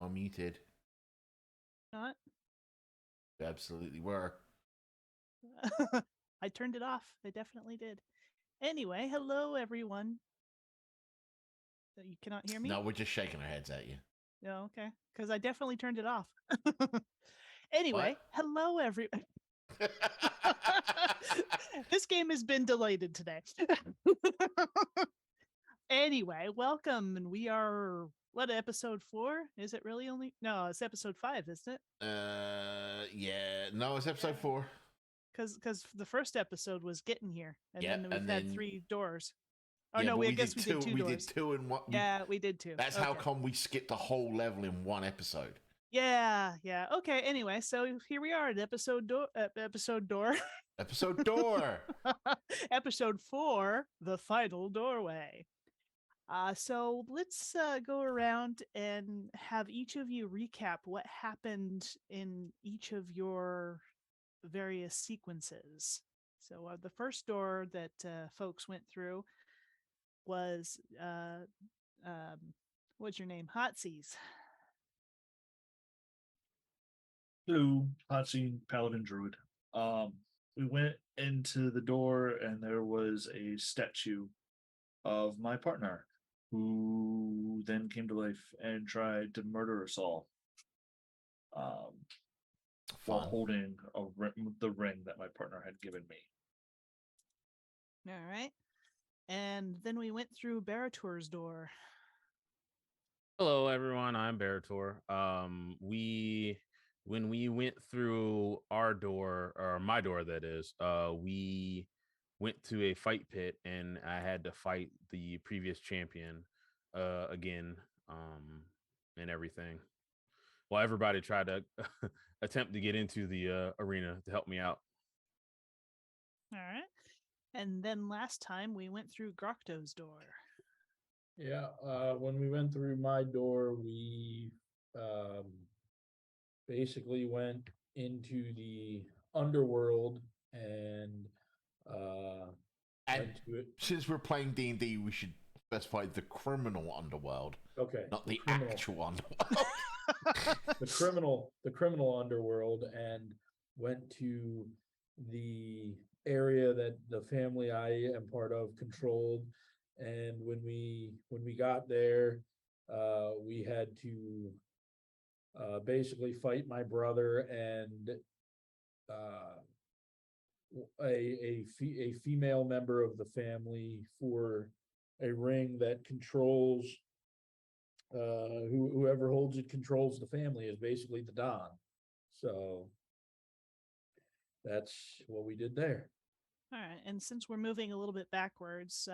I'm muted. Not? You absolutely were. I turned it off. I definitely did. Anyway, hello everyone. You cannot hear me? No, we're just shaking our heads at you. No, okay. Because I definitely turned it off. Anyway, What? hello everyone. This game has been deleted today. Anyway, welcome. And we are, what, episode 4? Is it really only? No, it's episode 5, isn't it? Yeah. No, it's episode 4. Because the first episode was getting here, and Yeah, then we've and had then 3 doors. Oh yeah, no, but I guess we did 2 We doors. did 2 in one. Yeah, we did 2. That's how come we skipped a whole level in one episode. Yeah. Okay. Anyway, so here we are at episode door. Episode door. Episode 4, the final doorway. So let's go around and have each of you recap what happened in each of your various sequences. So the first door that folks went through was what's your name? Hotseas. Hello, Hotsy Paladin Druid. We went into the door and there was a statue of my partner who then came to life and tried to murder us all. While holding the ring that my partner had given me. All right. And then we went through Baratur's door. Hello, everyone. I'm Barator. When we went through our door, or my door, that is, we went to a fight pit, and I had to fight the previous champion again, and everything. Well, everybody tried to attempt to get into the arena to help me out. All right. And then last time we went through Grokto's door. Yeah, when we went through my door, we basically went into the underworld and went to it. Since we're playing D&D, we should specify the criminal underworld. Okay. Not the actual underworld. the criminal underworld, and went to the area that the family I am part of controlled. And when we got there, we had to basically fight my brother and a female member of the family for a ring that controls whoever holds it controls the family, is basically the Don. So that's what we did there. All right. And since we're moving a little bit backwards,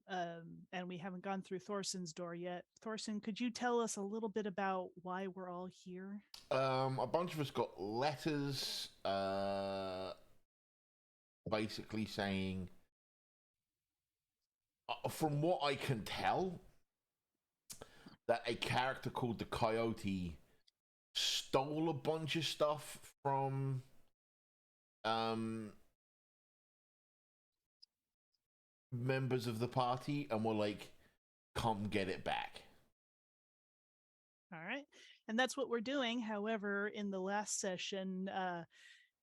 and we haven't gone through Thorson's door yet, Thorson, could you tell us a little bit about why we're all here? A bunch of us got letters basically saying, from what I can tell, that a character called the Coyote stole a bunch of stuff from members of the party and were like, come get it back. All right. And that's what we're doing. However, in the last session,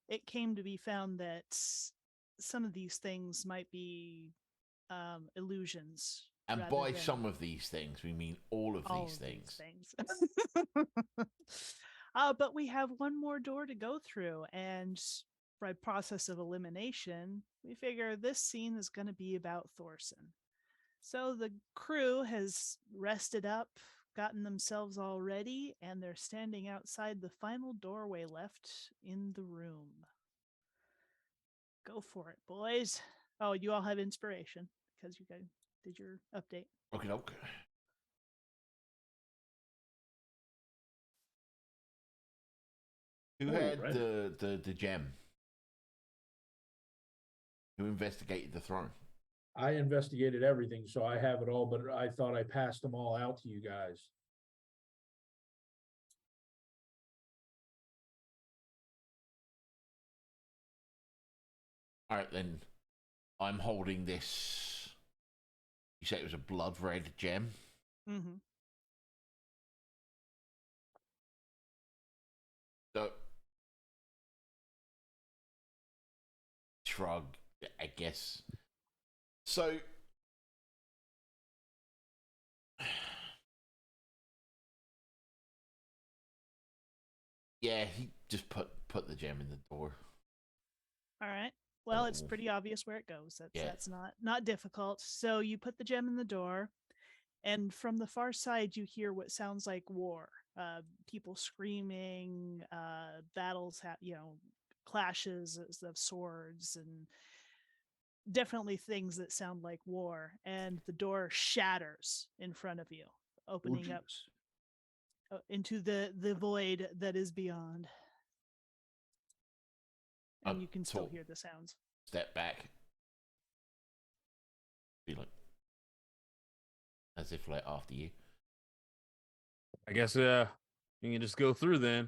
it came to be found that some of these things might be illusions. And rather by than some of these things, we mean all of all these of things. But we have one more door to go through, and by process of elimination, we figure this scene is going to be about Thorson. So the crew has rested up, gotten themselves all ready, and they're standing outside the final doorway left in the room. Go for it, boys. Oh, you all have inspiration because you guys did your update. Okay. Who had right. the gem? Who investigated the throne? I investigated everything, so I have it all, but I thought I passed them all out to you guys. All right, then. I'm holding this. You say it was a blood red gem? Mm-hmm. So, shrug, I guess. So, yeah, he just put the gem in the door. All right. Well, it's Oh. pretty obvious where it goes. Yeah. That's not difficult. So you put the gem in the door, and from the far side, you hear what sounds like war. People screaming, battles, clashes of swords, and definitely things that sound like war. And the door shatters in front of you, opening up into the void that is beyond. And you can still hear the sounds. Step back. Be like, as if like after you. I guess you can just go through then.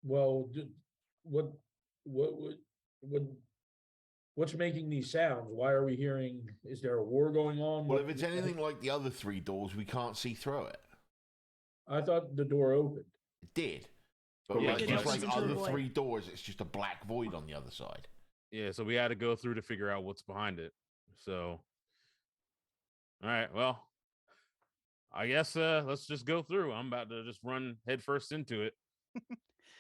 Well, what's making these sounds? Why are we hearing? Is there a war going on? Well, if it's anything like the other three doors, we can't see through it. I thought the door opened. It did. But Yeah, like, it just opens like into the other void. three doors, it's just a black void on the other side. Yeah, so we had to go through to figure out what's behind it. So, all right, well, I guess let's just go through. I'm about to just run headfirst into it.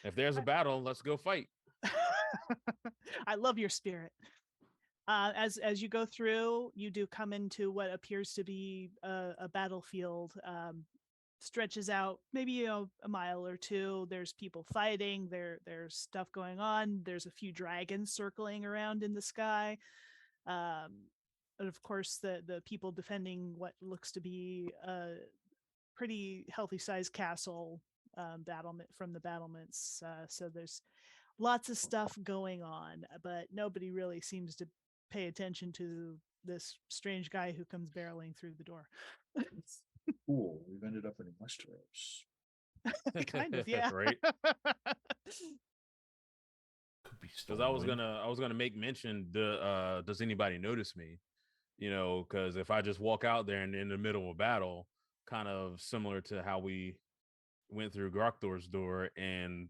If there's a battle, let's go fight. I love your spirit. As you go through, you do come into what appears to be a battlefield. Stretches out maybe a mile or two. There's people fighting. There's stuff going on. There's a few dragons circling around in the sky. And of course, the people defending what looks to be a pretty healthy sized castle battlement from the battlements. So there's lots of stuff going on, but nobody really seems to pay attention to this strange guy who comes barreling through the door. Cool. We've ended up in Westeros. Kind of, yeah. Right. Could be Because I was gonna make mention. Does anybody notice me? Because if I just walk out there and in the middle of a battle, kind of similar to how we went through Grokthor's door, and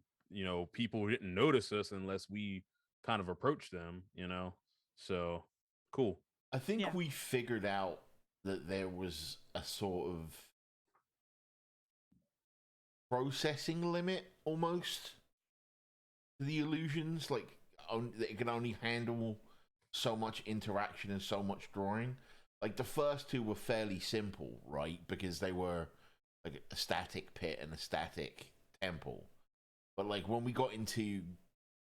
people didn't notice us unless we kind of approached them. So cool. I think Yeah. we figured out that there was a sort of processing limit almost to the illusions, like that it can only handle so much interaction and so much drawing. Like the first two were fairly simple, right? Because they were like a static pit and a static temple. But like when we got into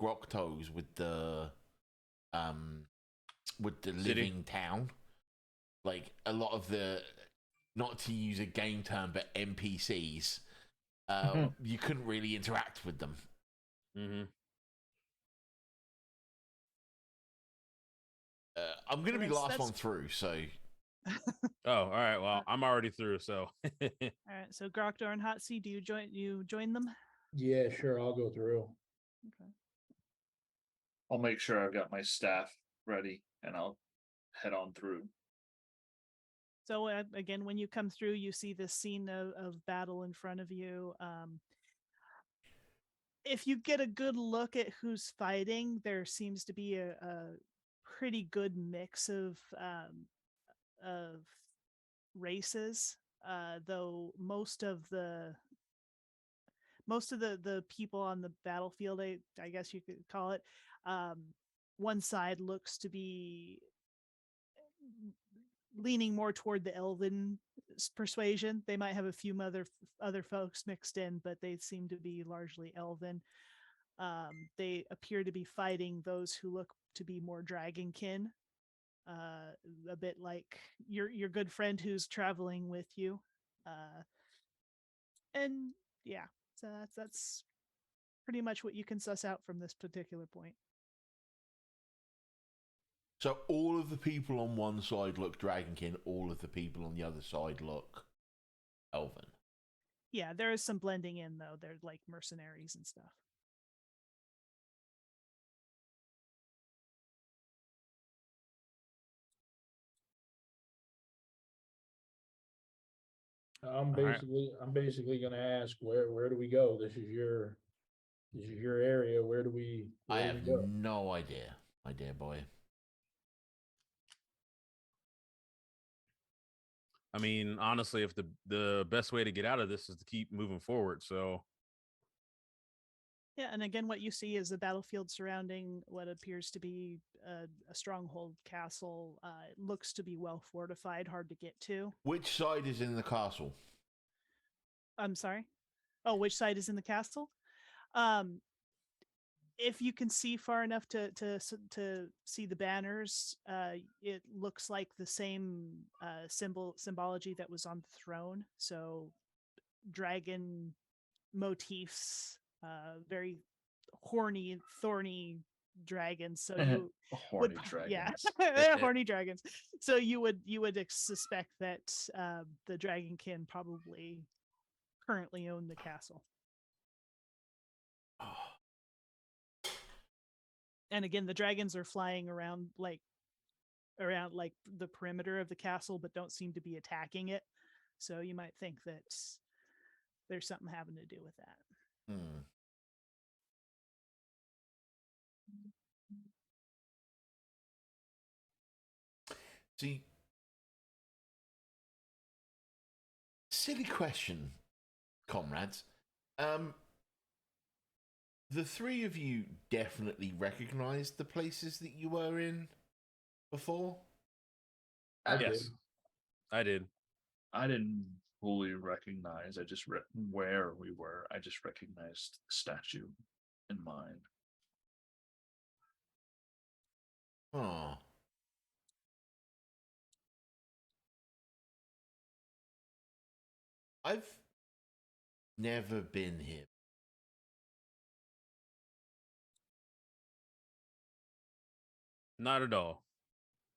Groktos with the City. living town, like a lot of the, not to use a game term, but NPCs, you couldn't really interact with them. Mm-hmm. I'm gonna be That's- last that's- one through, so Oh, all right. Well, I'm already through, so All right. So Grokdor and Hotsy, do you join them? Yeah, sure, I'll go through. Okay. I'll make sure I've got my staff ready and I'll head on through. So again, when you come through, you see this scene of battle in front of you. If you get a good look at who's fighting, there seems to be a pretty good mix of races. Though most of the people on the battlefield, I guess you could call it, um, one side looks to be leaning more toward the elven persuasion. They might have a few other folks mixed in, but they seem to be largely elven. They appear to be fighting those who look to be more dragonkin, a bit like your good friend who's traveling with you. And yeah, so that's pretty much what you can suss out from this particular point. So all of the people on one side look dragonkin, all of the people on the other side look elven. Yeah, there is some blending in though. They're like mercenaries and stuff. I'm All right. basically gonna ask where do we go? This is your area. I where do have we go? no idea, my dear boy. I mean, honestly, if the best way to get out of this is to keep moving forward, so Yeah, and again, what you see is the battlefield surrounding what appears to be a stronghold castle. It looks to be well fortified, hard to get to. Which side is in the castle? I'm sorry. Oh, which side is in the castle? Um, if you can see far enough to see the banners, it looks like the same symbology that was on the throne. So, dragon motifs, very horny, thorny dragons. So you Horny would, yeah, dragons. they're horny dragons. So you would suspect that the dragonkin probably currently own the castle. And again, the dragons are flying around like the perimeter of the castle, but don't seem to be attacking it. So you might think that there's something having to do with that. Hmm. See, silly question, comrades. The three of you definitely recognized the places that you were in before. I yes, did. I did. I didn't fully recognize. I just where we were. I just recognized the statue in mind. Oh, I've never been here. Not at all.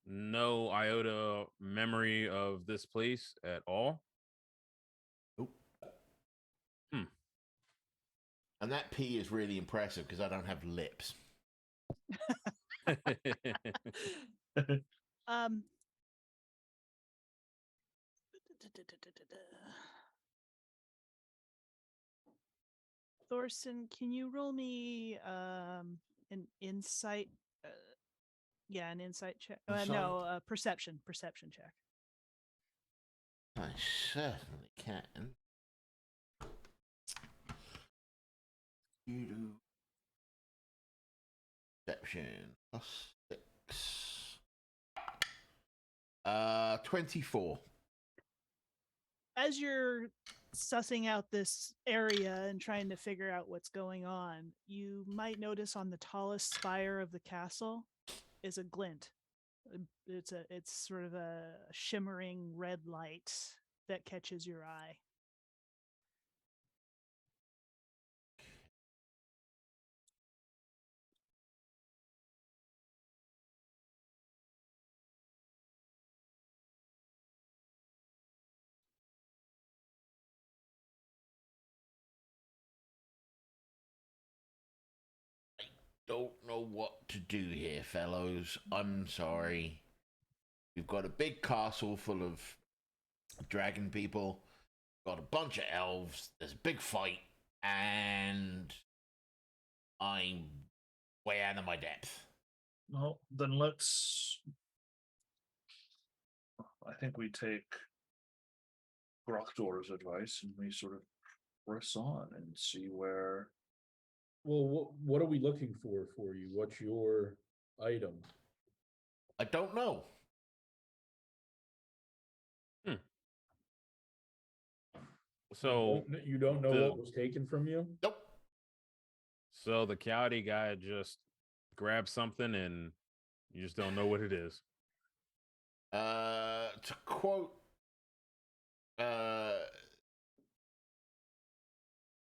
No iota memory of this place at all. Nope. Hmm. And that P is really impressive because I don't have lips. Um, Thorson, can you roll me an insight? Yeah, an insight check. No, perception check. I certainly can. You do. Perception +6. 24. As you're sussing out this area and trying to figure out what's going on, you might notice on the tallest spire of the castle is a glint. It's sort of a shimmering red light that catches your eye. don't know what to do here, fellows. I'm sorry. We've got a big castle full of dragon people, got a bunch of elves, there's a big fight, and I'm way out of my depth. No, then let's. I think we take Grokdor's advice and we sort of press on and see where. Well, what are we looking for you? What's your item? I don't know. So You don't know the- what was taken from you? Nope. So the Coyote guy just grabbed something and you just don't know what it is. To quote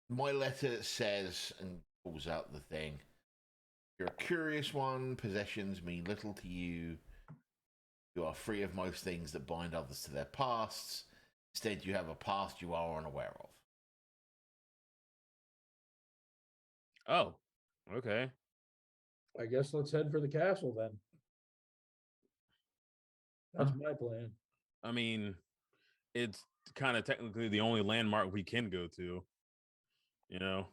my letter says, and pulls out the thing, you're a curious one, possessions mean little to you. You are free of most things that bind others to their pasts. Instead, you have a past you are unaware of. Oh, okay. I guess let's head for the castle then. That's Huh. my plan. I mean, it's kind of technically the only landmark we can go to. You know?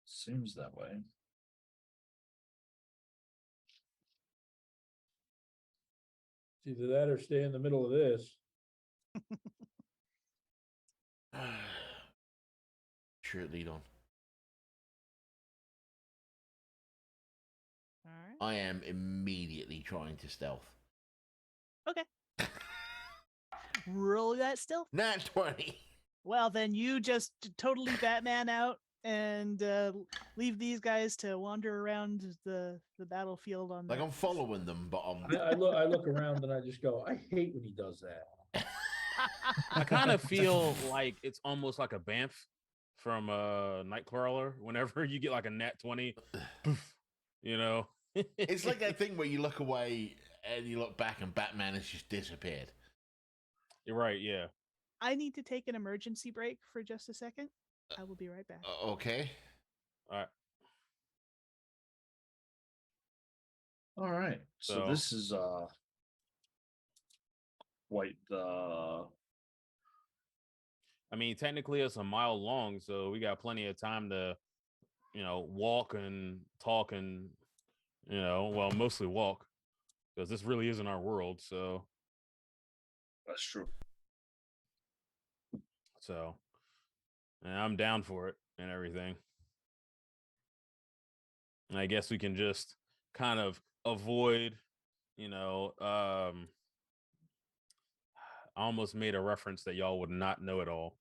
Seems that way. It's either that or stay in the middle of this. Sure, lead on. All right. I am immediately trying to stealth. Okay. Roll that stealth. Nat 20. Well, then you just totally Batman out and leave these guys to wander around the battlefield on Like their- I'm following them, but I'm. I look around and I just go, I hate when he does that. I kind of feel like it's almost like a Banff from Nightcrawler. Whenever you get like a nat 20, poof, you know. It's like that thing where you look away and you look back and Batman has just disappeared. You're right, yeah. I need to take an emergency break for just a second. I will be right back. Okay. All right. All right. So So- this is quite the. I mean, technically it's a mile long, so we got plenty of time to, walk and talk and, well, mostly walk because this really isn't our world. So, That's true. and I'm down for it and everything. And I guess we can just kind of avoid, I almost made a reference that y'all would not know at all.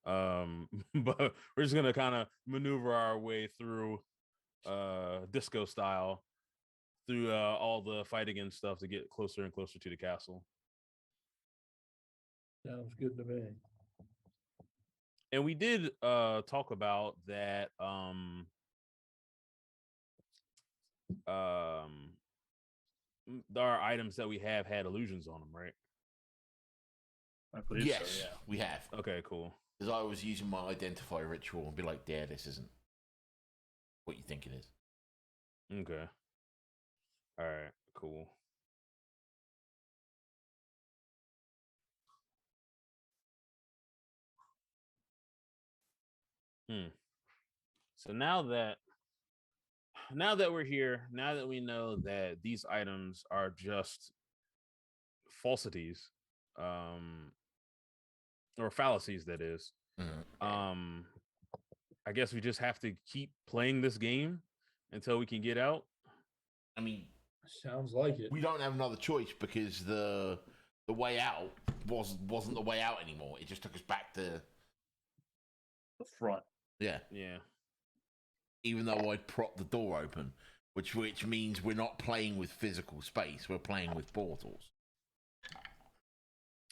But we're just gonna kind of maneuver our way through disco style through all the fighting and stuff to get closer and closer to the castle. Sounds good to me. And we did talk about that our items that we have had illusions on them, right? I believe Yes, so. Yeah. we have. Okay, cool. Because I was using my identify ritual and be like, "Yeah, this isn't what you think it is." Okay. All right, cool. So now that we're here, now that we know that these items are just falsities, or fallacies, that is, I guess we just have to keep playing this game until we can get out. I mean, Sounds like it. we don't have another choice because the way out wasn't the way out anymore. It just took us back to The front. yeah. Yeah. Even though I'd propped the door open, which means we're not playing with physical space. We're playing with portals.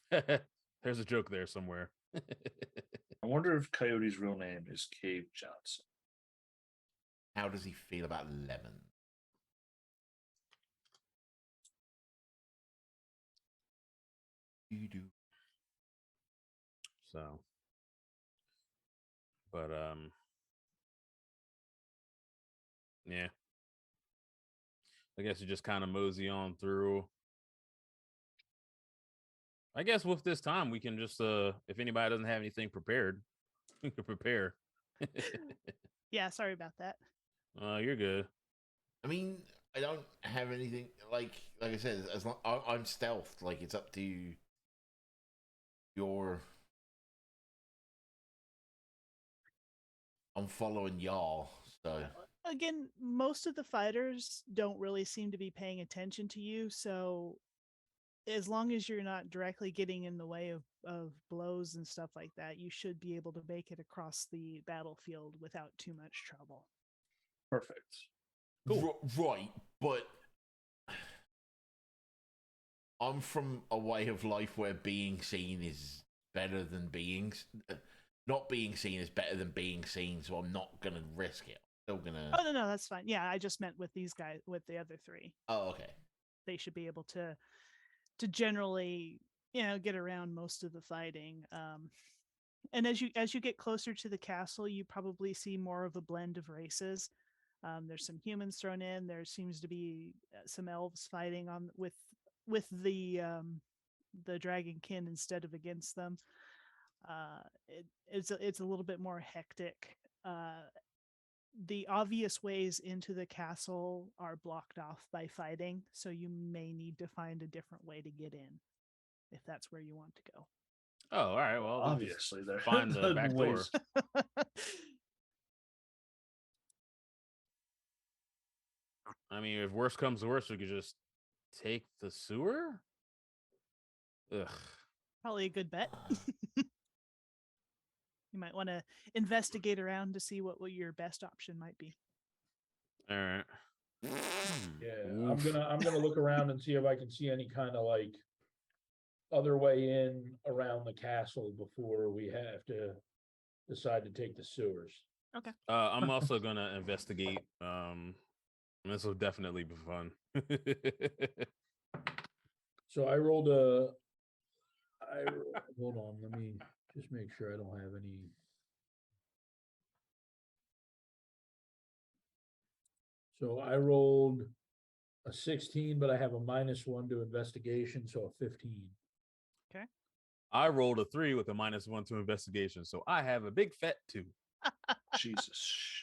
There's a joke there somewhere. I wonder if Coyote's real name is Cave Johnson. How does he feel about lemon? You do. So, but I guess you just kind of mosey on through. I guess with this time we can just if anybody doesn't have anything prepared, we can prepare. Yeah, sorry about that. You're good. I mean, I don't have anything like I said. As long I'm stealthed, like it's up to your. I'm following y'all, so Again, most of the fighters don't really seem to be paying attention to you, so as long as you're not directly getting in the way of blows and stuff like that, you should be able to make it across the battlefield without too much trouble. Perfect. Cool. Right, but I'm from a way of life where being seen is better than not being seen is better than being seen, so I'm not gonna risk it. I'm still gonna. Oh no, that's fine. Yeah, I just meant with these guys, with the other three. Oh, okay. They should be able to generally, get around most of the fighting. And as you get closer to the castle, you probably see more of a blend of races. There's some humans thrown in. There seems to be some elves fighting on with the dragonkin instead of against them. It's a little bit more hectic. The obvious ways into the castle are blocked off by fighting, so you may need to find a different way to get in if that's where you want to go. Oh, all right. Well, we'll just Obviously, there find the back door. ways. I mean, if worse comes to worse, we could just take the sewer. Ugh. Probably a good bet. You might want to investigate around to see what your best option might be. All right. Yeah, Oof. I'm gonna look around and see if I can see any kind of like other way in around the castle before we have to decide to take the sewers. I'm also gonna investigate. This will definitely be fun. So hold on, let me just make sure I don't have any. So I rolled a 16, but I have a -1 to investigation, so a 15. I rolled a 3 with a -1 to investigation, so I have a big fat 2. Jesus.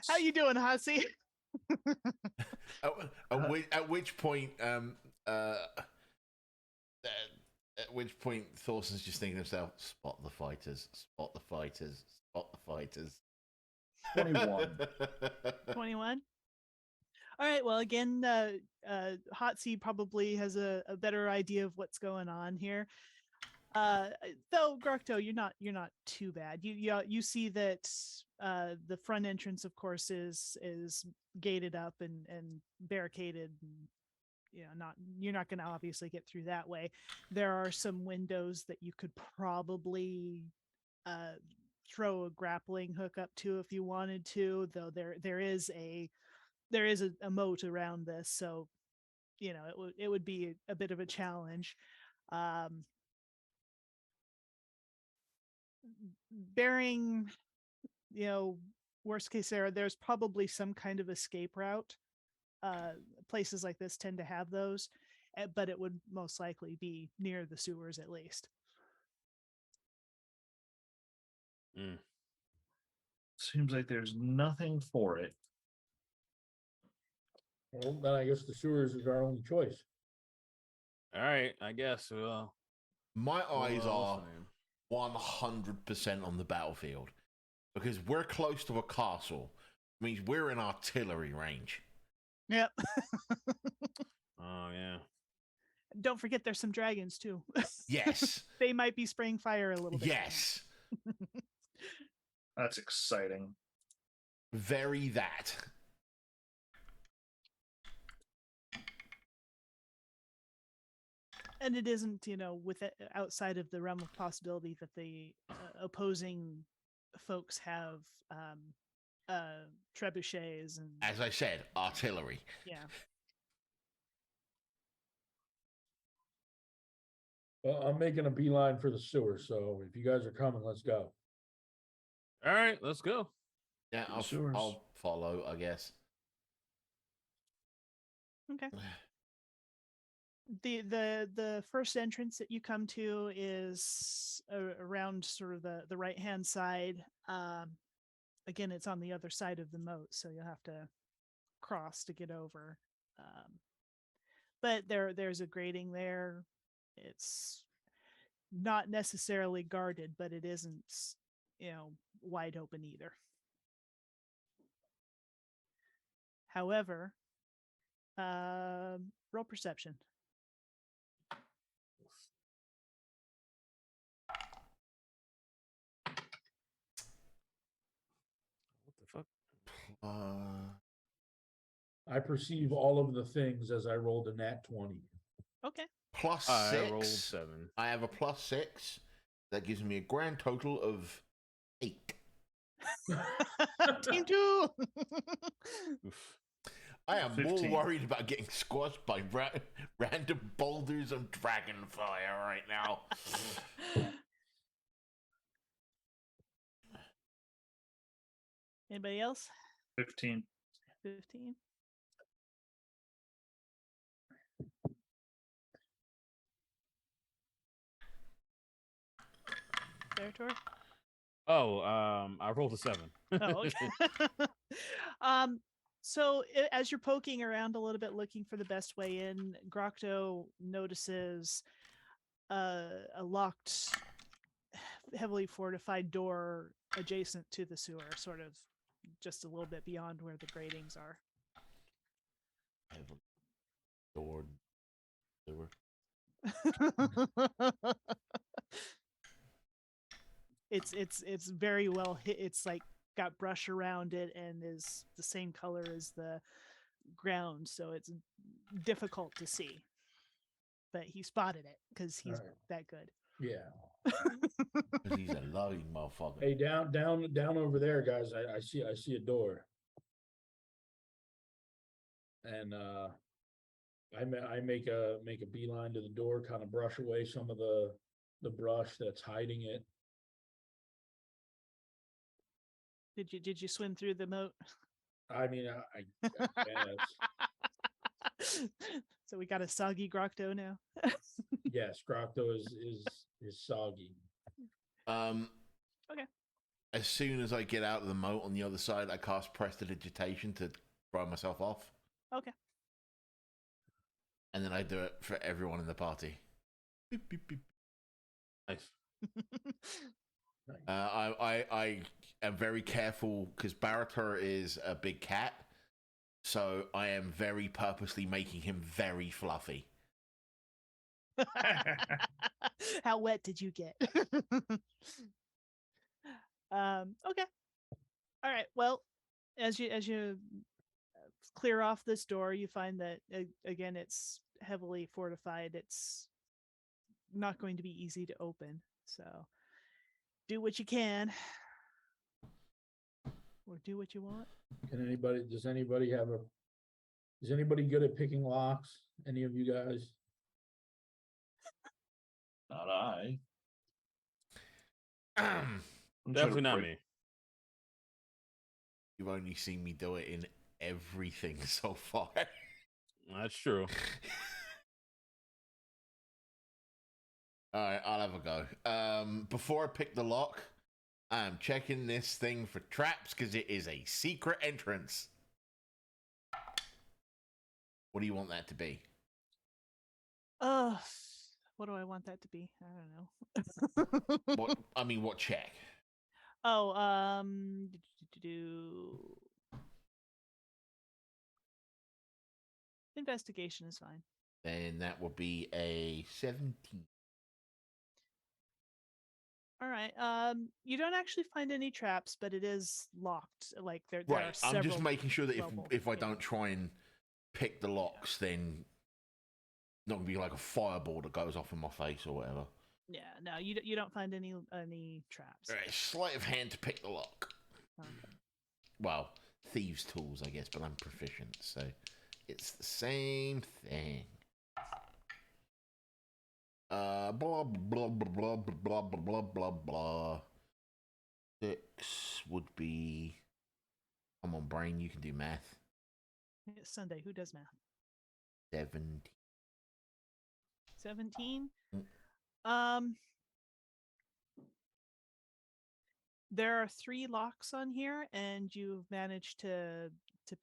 How you doing, Hasi? At which point, at which point, Thorson's just thinking to himself, "Spot the fighters! Spot the fighters! Spot the fighters!" 21. 21. All right. Well, again, Hotzi probably has a better idea of what's going on here. Though Grokto, you're not too bad. You see that the front entrance, of course, is gated up and barricaded. And, you're not going to obviously get through that way. There are some windows that you could probably throw a grappling hook up to if you wanted to. Though there is a moat around this, so it would be a bit of a challenge. Bearing, worst case scenario, there's probably some kind of escape route. Places like this tend to have those, but it would most likely be near the sewers at least. Seems like there's nothing for it. Well, then I guess the sewers is our only choice. All right, I guess. My eyes are fine. 100% on the battlefield because we're close to a castle. Means we're in artillery range. Yep. Oh yeah. Don't forget, there's some dragons too. Yes. They might be spraying fire a little bit. Yes. That's exciting. Very that. And it isn't, with it outside of the realm of possibility that the opposing folks have trebuchets and, As I said, artillery. yeah. Well, I'm making a beeline for the sewer, so if you guys are coming, let's go. All right, let's go. Yeah, The sewers. I'll follow, I guess. Okay. The first entrance that you come to is around sort of the right hand side. Again, it's on the other side of the moat, so you'll have to cross to get over. But there's a grating there. It's not necessarily guarded, but it isn't, wide open either. However, roll perception. What the fuck? I perceive all of the things as I rolled a nat 20. Okay. Plus I 6. rolled 7. I have a plus 6. That gives me a grand total of 8. Team 2. Oof. I am 15. more worried about getting squashed by random boulders of dragonfire right now. Anybody else? 15. 15. Veritor? Oh, I rolled a 7. Oh, okay. So as you're poking around a little bit looking for the best way in, Grocto notices a locked, heavily fortified door adjacent to the sewer, sort of just a little bit beyond where the gratings are. Door. It's very well hit. It's like got brush around it and is the same color as the ground, so it's difficult to see. But he spotted it because he's Alright. that good. Yeah. Because he's a lying motherfucker. Hey, down over there, guys. I see a door. And I make a beeline to the door, kind of brush away some of the brush that's hiding it. Did you swim through the moat? I mean, I guess. So we got a soggy Grocto now. Yes, Grocto is soggy. Okay. As soon as I get out of the moat on the other side, I cast Prestidigitation to dry myself off. Okay. And then I do it for everyone in the party. Beep, beep, beep. Nice. I am very careful because Barator is a big cat, so I am very purposely making him very fluffy. How wet did you get? Okay. All right. Well, as you clear off this door, you find that again it's heavily fortified. It's not going to be easy to open. So do what you can, or do what you want. Does anybody good at picking locks? Any of you guys? Not I. Um, I'm Definitely trying to not break- me. You've only seen me do it in everything so far. That's true. Alright, I'll have a go. Before I pick the lock, I'm checking this thing for traps because it is a secret entrance. What do you want that to be? What do I want that to be? I don't know. What check? Oh, investigation is fine. Then that will be a 17. All right. You don't actually find any traps, but it is locked. Like there are Right, I'm just several making sure that level- if I yeah. don't try and pick the locks, then not gonna be like a fireball that goes off in my face or whatever. Yeah, no, you don't find any traps. All right, sleight of hand to pick the lock. Okay. Well, thieves' tools, I guess, but I'm proficient, so it's the same thing. Blah blah blah blah blah blah blah blah blah. 6 would be. Come on, brain, you can do math. It's Sunday. Who does math? 17. 17. Mm. There are 3 locks on here, and you've managed to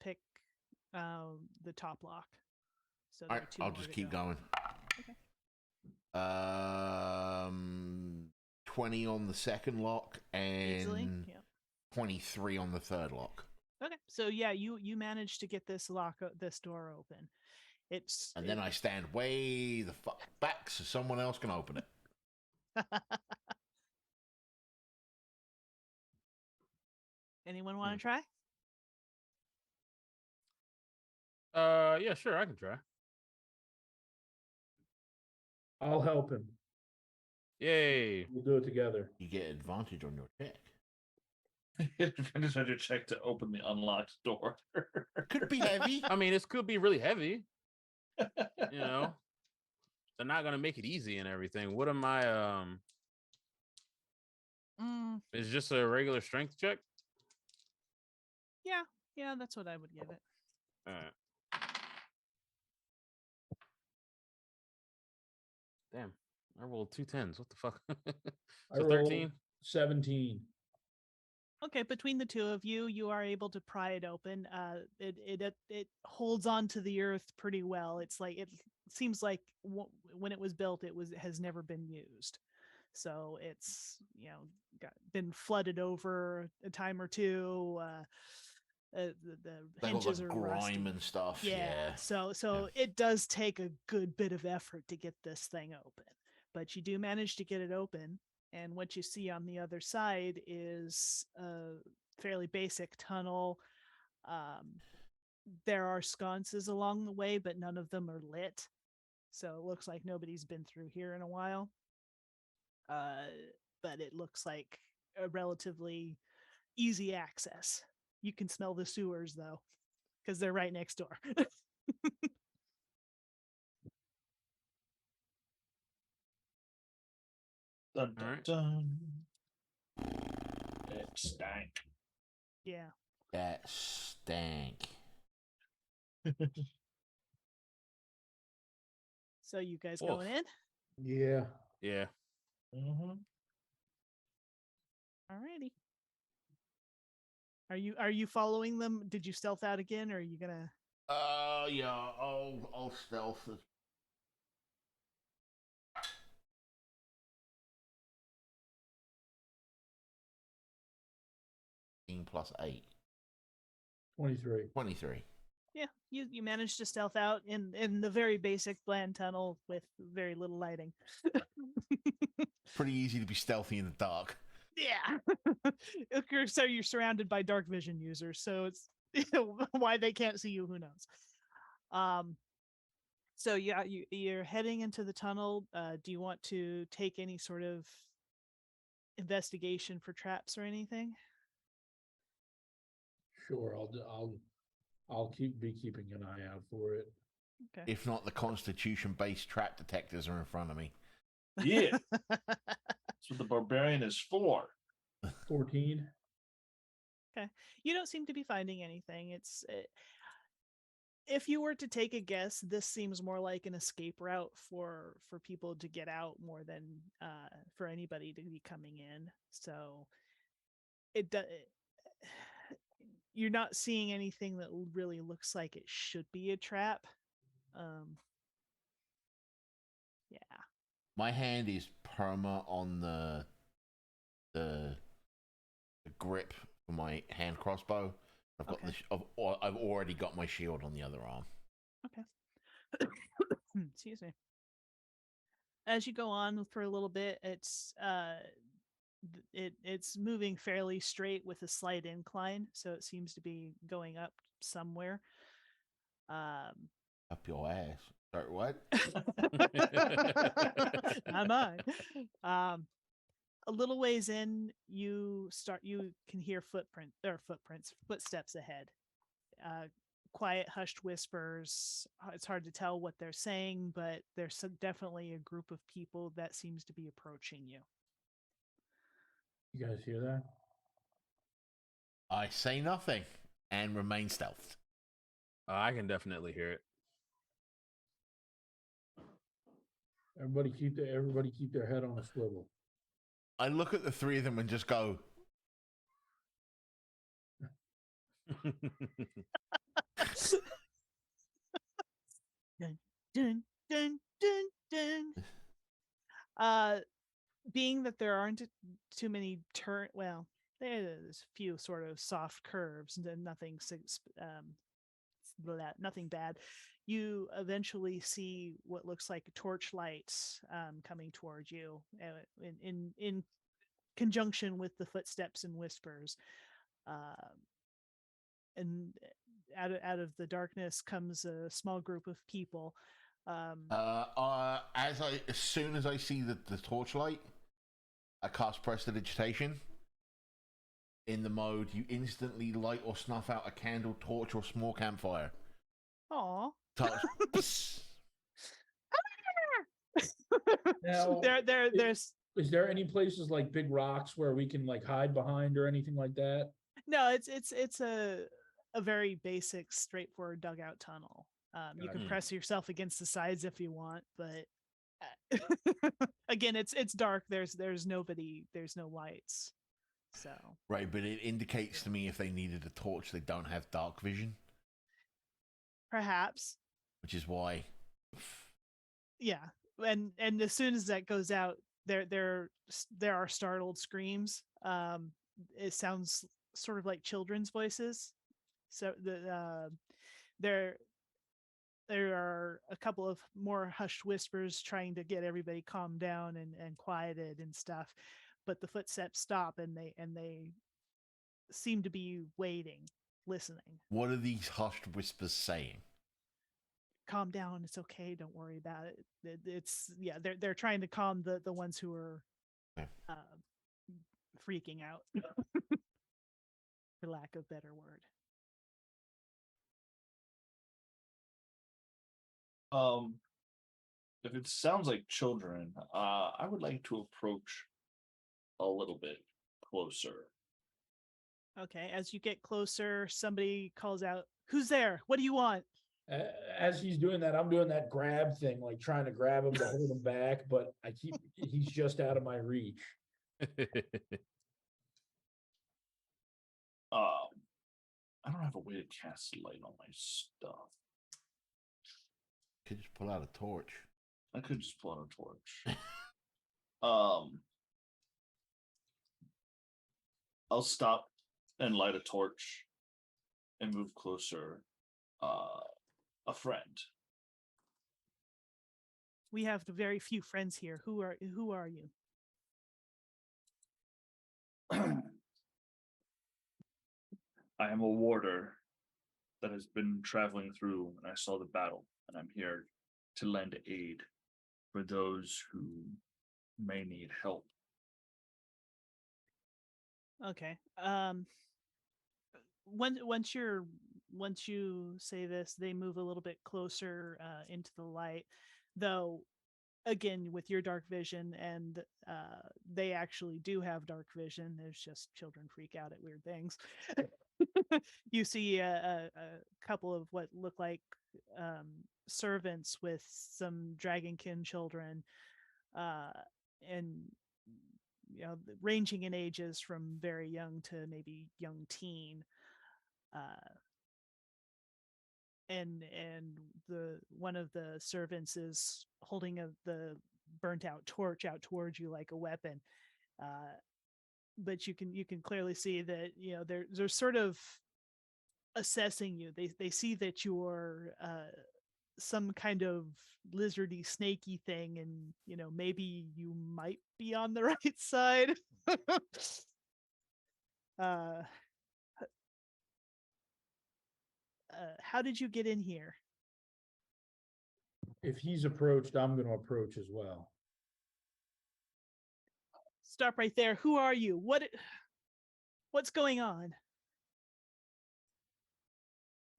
pick the top lock. So there Alright, are 2 I'll more just to keep go. going. Okay. 20 on the second lock Easily. and Yeah. 23 on the third lock. Okay. So yeah, you managed to get this this door open. And then I stand way the fuck back so someone else can open it. Anyone want to try? Yeah, sure, I can try. I'll help him. Yay. We'll do it together. You get advantage on your check. Advantage on your check to open the unlocked door. Could be heavy. I mean, this could be really heavy. You know, they're not gonna make it easy and everything. What am I? It's just a regular strength check. Yeah, that's what I would give it. All right. Damn, I rolled 2 10s. What the fuck? I So rolled 13. 17. Okay, between the two of you, you are able to pry it open. It holds on to the earth pretty well. It's like it seems like when it was built, it has never been used, so it's been flooded over a time or two. The Like all hinges the are grime rusty. and stuff. Yeah, so Yeah. it does take a good bit of effort to get this thing open, but you do manage to get it open. And what you see on the other side is a fairly basic tunnel. There are sconces along the way, but none of them are lit. So it looks like nobody's been through here in a while. But it looks like a relatively easy access. You can smell the sewers, though, because they're right next door. Dun, dun, Alright. dun. It stank. Yeah. That stank. So you guys Oof. going in? Yeah. Yeah. Mm-hmm. Alrighty. Are you following them? Did you stealth out again, or are you gonna? Yeah, I'll stealth it. Plus 8. 23. 23. Yeah, you managed to stealth out in the very basic bland tunnel with very little lighting. Pretty easy to be stealthy in the dark. Yeah. So you're surrounded by dark vision users, so it's why they can't see you, who knows. So yeah, you're heading into the tunnel. Do you want to take any sort of investigation for traps or anything? Sure, I'll be keeping an eye out for it. Okay. If not, the Constitution-based trap detectors are in front of me. Yeah. That's what the barbarian is for. 14. Okay. You don't seem to be finding anything. If you were to take a guess, this seems more like an escape route for people to get out more than for anybody to be coming in. So you're not seeing anything that really looks like it should be a trap. Yeah. My hand is perma on the grip for my hand crossbow. I've got I've already got my shield on the other arm. Okay. Excuse me. As you go on for a little bit, it's moving fairly straight with a slight incline, so it seems to be going up somewhere. Up your ass. Sorry, what? Not mine. A little ways in, you can hear footsteps ahead. Quiet, hushed whispers. It's hard to tell what they're saying, but there's definitely a group of people that seems to be approaching you. You guys hear that? I say nothing and remain stealthed. I can definitely hear it. Everybody keep their head on a swivel. I look at the three of them and just go, Dun, dun, dun, dun, dun. Uh, being that there aren't too many there's a few sort of soft curves and nothing nothing bad. You eventually see what looks like torch lights coming towards you in conjunction with the footsteps and whispers. And out of the darkness comes a small group of people. as soon as I see the torchlight, I cast Prestidigitation. In the mode, you instantly light or snuff out a candle, torch, or small campfire. Aw. Touch. Now, there's is there any places like big rocks where we can like hide behind or anything like that? no, it's a very basic, straightforward dugout tunnel. You can Gotcha. press yourself against the sides if you want, but again, it's dark. There's nobody. There's no lights. So Right, but it indicates to me if they needed a torch, they don't have dark vision, perhaps, which is why. yeah. And as soon as that goes out, there are startled screams. It sounds sort of like children's voices. So there are a couple of more hushed whispers trying to get everybody calmed down and quieted and stuff, but the footsteps stop and they seem to be waiting, listening. What are these hushed whispers saying? Calm down, it's okay, don't worry about it. It's yeah, they're trying to calm the ones who are freaking out, for lack of better word. If it sounds like children, I would like to approach a little bit closer. Okay, as you get closer, somebody calls out, "Who's there? What do you want?" As he's doing that, I'm doing that grab thing, like trying to grab him to hold him back, but he's just out of my reach. I don't have a way to cast light on my stuff. Could just pull out a torch. I could just pull out a torch. I'll stop and light a torch and move closer. A friend. We have very few friends here. Who are you? I am a warder that has been traveling through, and I saw the battle, and I'm here to lend aid for those who may need help. Okay. Once you say this, they move a little bit closer into the light, though. Again, with your dark vision, and they actually do have dark vision. There's just children freak out at weird things. You see a couple of what look like servants with some dragonkin children, and ranging in ages from very young to maybe young teen. And the one of the servants is holding the burnt out torch out towards you like a weapon, but you can clearly see that they're sort of assessing you. They see that you're some kind of lizardy snaky thing, and maybe you might be on the right side. How did you get in here? If he's approached, I'm going to approach as well. Stop right there. Who are you? What's going on?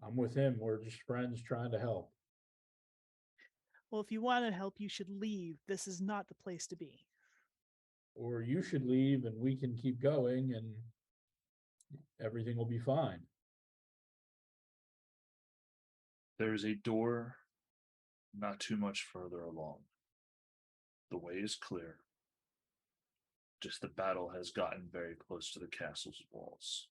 I'm with him. We're just friends trying to help. Well, if you want to help, you should leave. This is not the place to be. Or you should leave and we can keep going and everything will be fine. There's a door not too much further along. The way is clear. Just the battle has gotten very close to the castle's walls.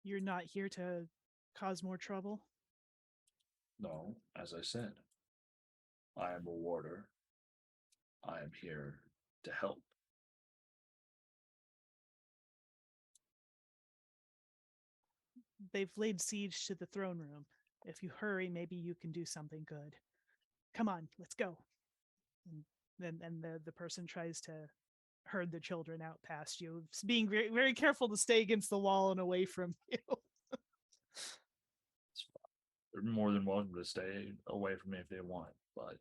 You're not here to cause more trouble? No, as I said, I am a warder. I am here to help. They've laid siege to the throne room. If you hurry, maybe you can do something good. Come on, let's go. And the person tries to herd the children out past you, being very, very careful to stay against the wall and away from you. They're more than welcome to stay away from me if they want, but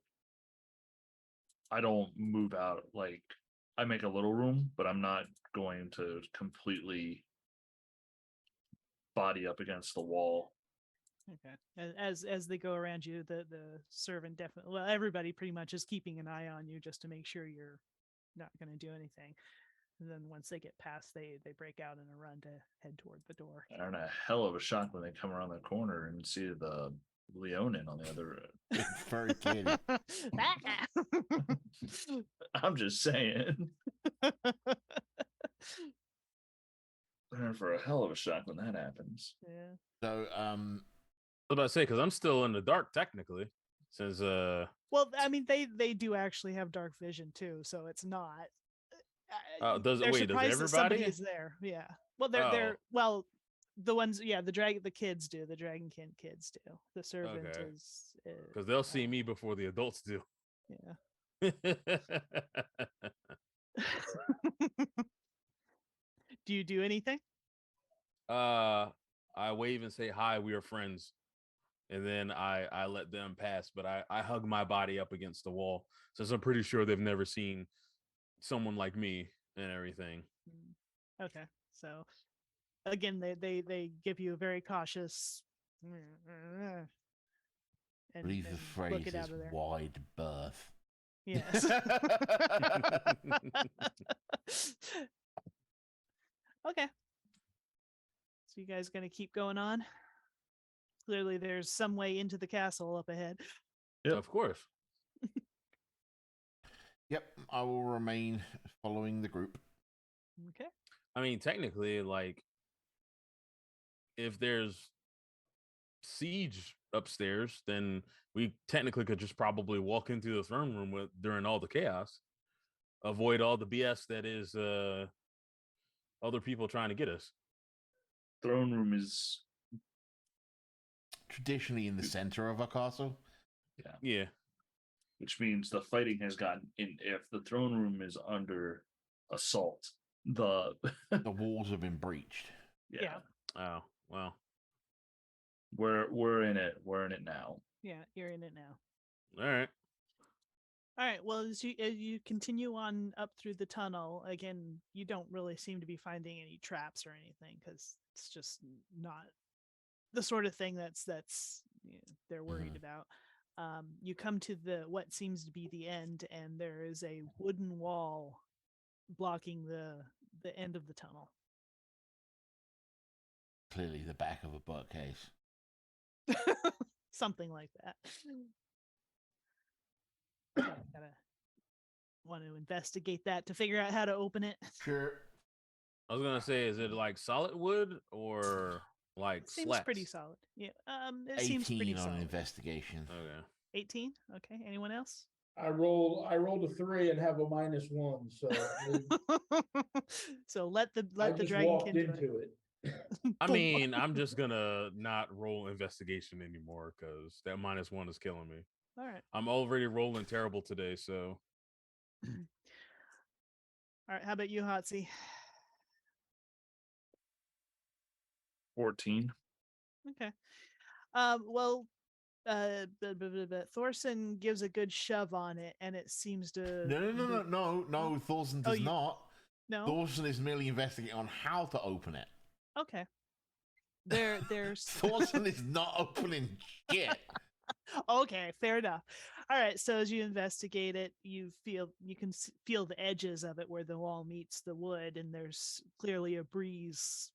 I don't move out. Like, I make a little room, but I'm not going to completely body up against the wall. Okay. As they go around you, the servant definitely, well, everybody pretty much is keeping an eye on you just to make sure you're not going to do anything. And then once they get past, they break out in a run to head toward the door. They're in a hell of a shock when they come around the corner and see the Leonin on the other. Very clearly. I'm just saying. They're in for a hell of a shock when that happens. Yeah. So, I was about to say, because I'm still in the dark technically, since Well, I mean, they do actually have dark vision too, so it's not. does they're wait, does surprised that somebody everybody? is there? Yeah. Well, they're well, the ones, yeah, the kids do. The dragonkin kids do. The servant Okay. is Because they'll see me before the adults do. Yeah. Do you do anything? I wave and say hi, we are friends. And then I let them pass, but I hug my body up against the wall since I'm pretty sure they've never seen someone like me and everything. Okay, so again, they give you a very cautious I and believe the book phrase it out is of there. wide berth. Yes. Okay. So you guys gonna keep going on? Clearly, there's some way into the castle up ahead. Yep. Of course. Yep, I will remain following the group. Okay. I mean, technically, like, if there's siege upstairs, then we technically could just probably walk into the throne room during all the chaos, avoid all the BS that is other people trying to get us. Throne room is Traditionally in the center of a castle. Yeah. which means the fighting has gotten in. If the throne room is under assault, the walls have been breached. Yeah. Oh, well. We're in it. We're in it now. Yeah, you're in it now. All right. All right. Well, as you continue on up through the tunnel, again, you don't really seem to be finding any traps or anything because it's just not the sort of thing that's they're worried about. You come to what seems to be the end, and there is a wooden wall blocking the end of the tunnel. Clearly the back of a bookcase. Something like that. Gotta want to investigate that to figure out how to open it. Sure. I was gonna say, is it like solid wood or like It seems slats? pretty solid. Yeah. It 18 seems pretty on solid. investigation. Okay. 18. Okay. Anyone else? I rolled a 3 and have a -1, so So let the I the just dragon walked do it. into it. I mean, I'm just gonna not roll investigation anymore because that -1 is killing me. All right. I'm already rolling terrible today, so All right. How about you, Hotsy? 14. Okay. Well, Thorson gives a good shove on it, and it seems to. No. Thorson does not. No. Thorson is merely investigating on how to open it. Okay. There's Thorson is not opening shit. Okay, fair enough. All right, so as you investigate it, you can feel the edges of it where the wall meets the wood, and there's clearly a breeze,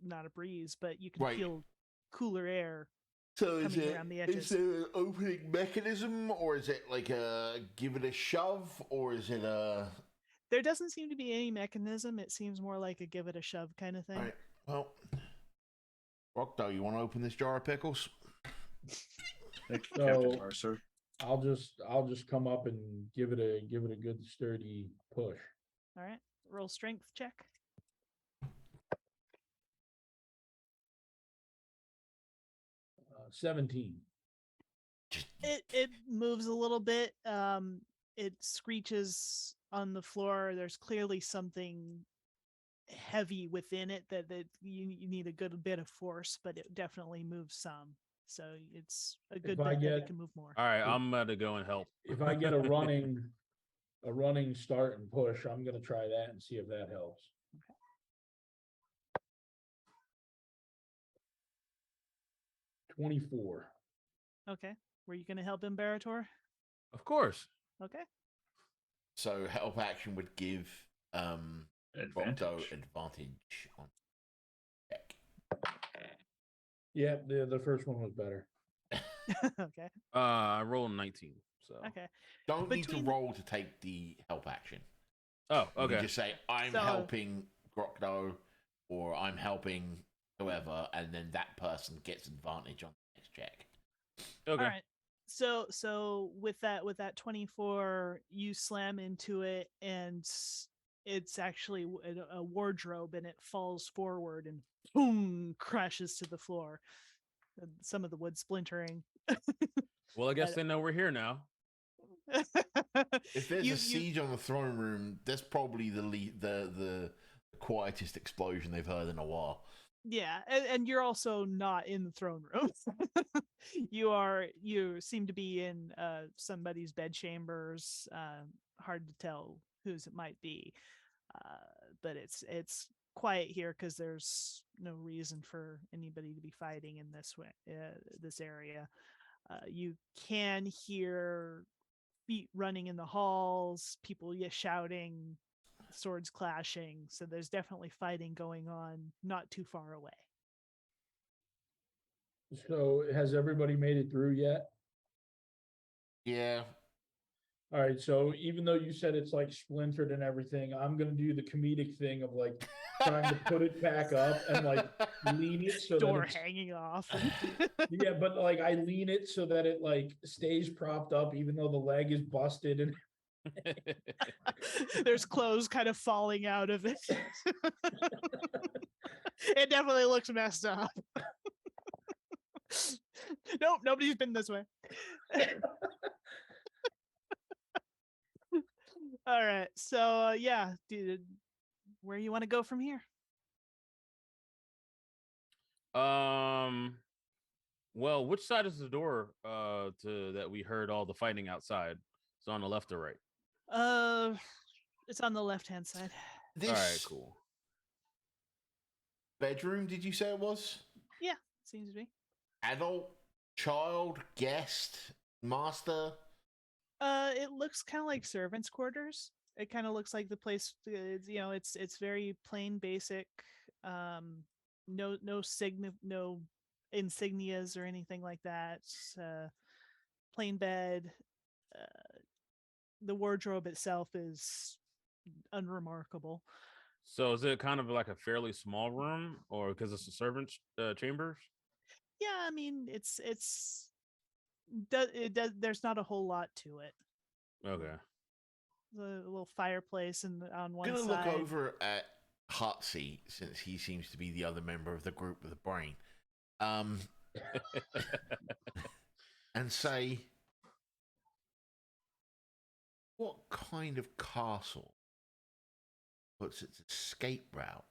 not a breeze, but you can Right. feel cooler air So coming around the is edges. there an opening mechanism, or is it like a give it a shove, or is it a? There doesn't seem to be any mechanism. It seems more like a give it a shove kind of thing. All right. Well, Rocto, you want to open this jar of pickles? Thank you, So- Captain Mercer. I'll just come up and give it a good sturdy push. All right. Roll strength check. 17. It moves a little bit. It screeches on the floor. There's clearly something heavy within it that you need a good bit of force, but it definitely moves some. So it's a good I bet that it get- can move more. All right, I'm gonna go and help. If I get a running start and push, I'm gonna try that and see if that helps. 24. Okay. Were you going to help Imperator? Of course. Okay. So help action would give Rocto Advantage. advantage on check. Yeah, the first one was better. Okay. I rolled 19. So. Okay. Don't need to Between- roll to take the help action. Oh, You can okay. just say I'm So- helping Rocto, or I'm helping whoever, and then that person gets advantage on the next check. Okay. All right. So with that 24, you slam into it, and it's actually a wardrobe, and it falls forward and boom, crashes to the floor. Some of the wood splintering. Well, I guess they know we're here now. If there's You- a siege on the throne room, that's probably the quietest explosion they've heard in a while. Yeah, and you're also not in the throne room. You seem to be in somebody's bed chambers. Hard to tell whose it might be, but it's quiet here because there's no reason for anybody to be fighting in this area. You can hear feet running in the halls, people shouting, swords clashing. So there's definitely fighting going on not too far away. So has everybody made it through yet? Yeah. All right, so even though you said it's like splintered and everything, I'm gonna do the comedic thing of like trying to put it back up and like lean it so that Door it's, hanging off. yeah, but like I lean it so that it like stays propped up even though the leg is busted and There's clothes kind of falling out of it. It definitely looks messed up. Nope, nobody's been this way. All right, so yeah, dude, where you want to go from here? Well, which side is the door to that we heard all the fighting outside? It's on the left or right? It's on the left-hand side. This All right, cool. bedroom, did you say it was? Yeah, seems to be. Adult, child, guest, master? It looks kind of like servants' quarters. It kind of looks like the place. It's very plain, basic. No no insignias or anything like that. Plain bed. The wardrobe itself is unremarkable. So is it kind of like a fairly small room, or because it's a servant's chambers? Yeah, I mean it does. There's not a whole lot to it. Okay. The little fireplace and on one I'm gonna side. look over at Hutsy, since he seems to be the other member of the group with a brain. And say, what kind of castle puts its escape route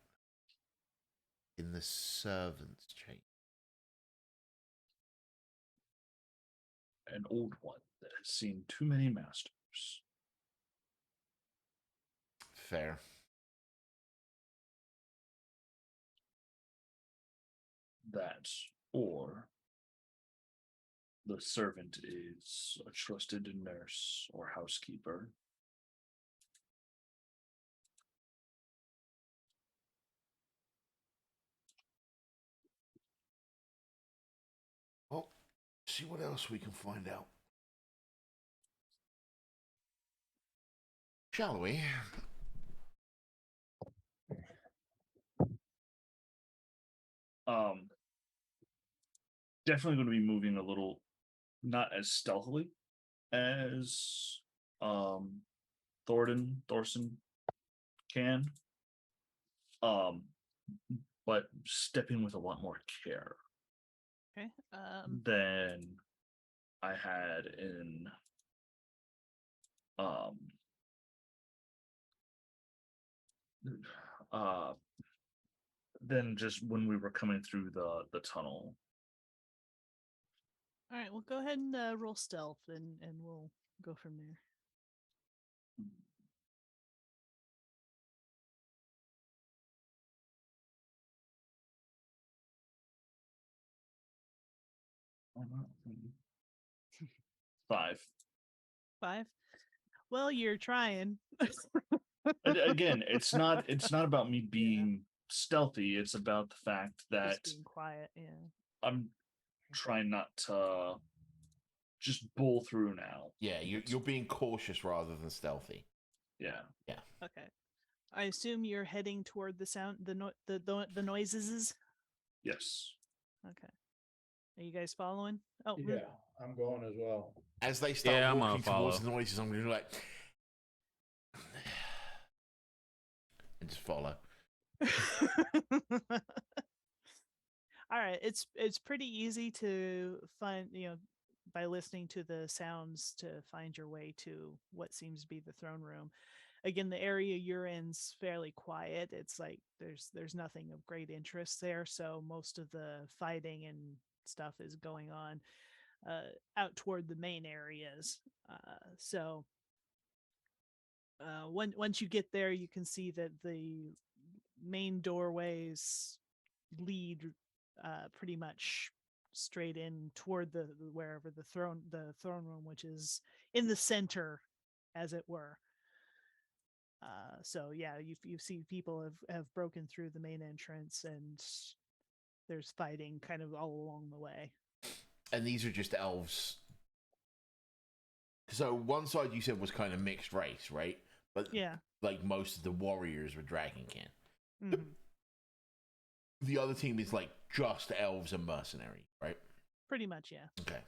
in the servants' chamber? An old one that has seen too many masters. Fair. That, or the servant is a trusted nurse or housekeeper. Well, See what else we can find out. Shall we? Definitely going to be moving a little, not as stealthily as Thorson can. But stepping with a lot more care Okay. than I had in than just when we were coming through the tunnel. All right. Well, go ahead and roll stealth, and we'll go from there. Five. 5. Well, you're trying. Again, it's not about me being stealthy. It's about the fact that Just being quiet. Yeah. I'm trying not to just bull through now. Yeah, you're being cautious rather than stealthy. Yeah. Yeah. Okay. I assume you're heading toward the sound, the noises. Yes. Okay. Are you guys following? Oh, Yeah, I'm going as well. As they start Yeah, I'm gonna walking towards follow. the noises, I'm going to be like, and just follow. All right, it's pretty easy to find, by listening to the sounds to find your way to what seems to be the throne room. Again, the area you're in's fairly quiet. It's like there's nothing of great interest there, so most of the fighting and stuff is going on out toward the main areas. Once you get there, you can see that the main doorways lead pretty much straight in toward the wherever the throne room, which is in the center, as it were. So yeah, you see people have broken through the main entrance, and there's fighting kind of all along the way. And these are just elves. So one side you said was kind of mixed race, right? But Yeah. like most of the warriors were Dragonkin. Mm-hmm. The other team is like just elves and mercenary, right? Pretty much, yeah. Okay.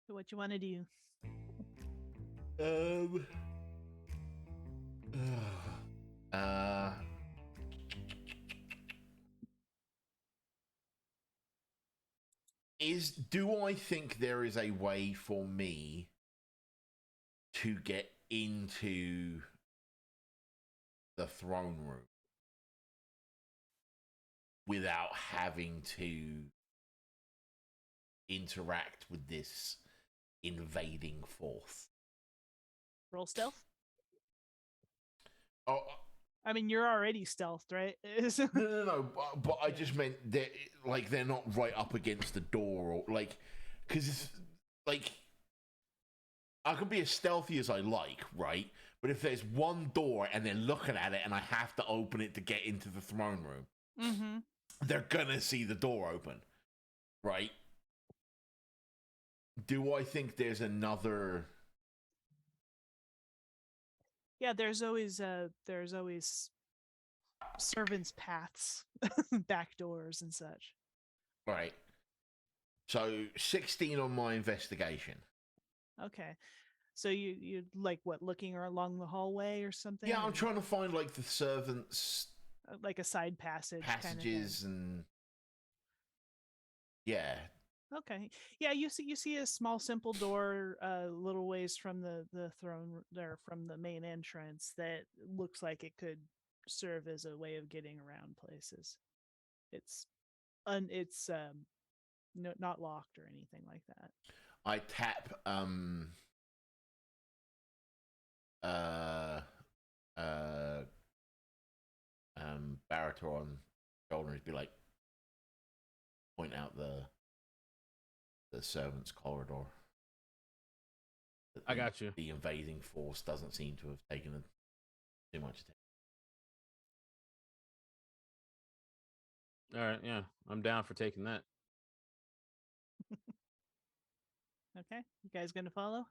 So what you want to do? Do I think there is a way for me to get into the throne room without having to interact with this invading force? Roll stealth. Oh, I mean, you're already stealthed, right? no. But I just meant that, like, they're not right up against the door, or like, because like, I can be as stealthy as I like, right? But if there's one door and they're looking at it, and I have to open it to get into the throne room, Mm-hmm. they're gonna see the door open, right? Do I think there's another? Yeah, there's always servants' paths, back doors and such. Right. So 16 on my investigation. Okay. So you like what, looking along the hallway or something? Yeah, I'm or trying to find like the servants' like a side passage passages kind of thing. and yeah. Okay. Yeah, you see a small simple door a little ways from the throne there, from the main entrance, that looks like it could serve as a way of getting around places. It's no, not locked or anything like that. I tap Barator on the shoulder and be like, point out the servants' corridor. I got you. The invading force doesn't seem to have taken too much attention. All right, yeah, I'm down for taking that. Okay, you guys gonna follow?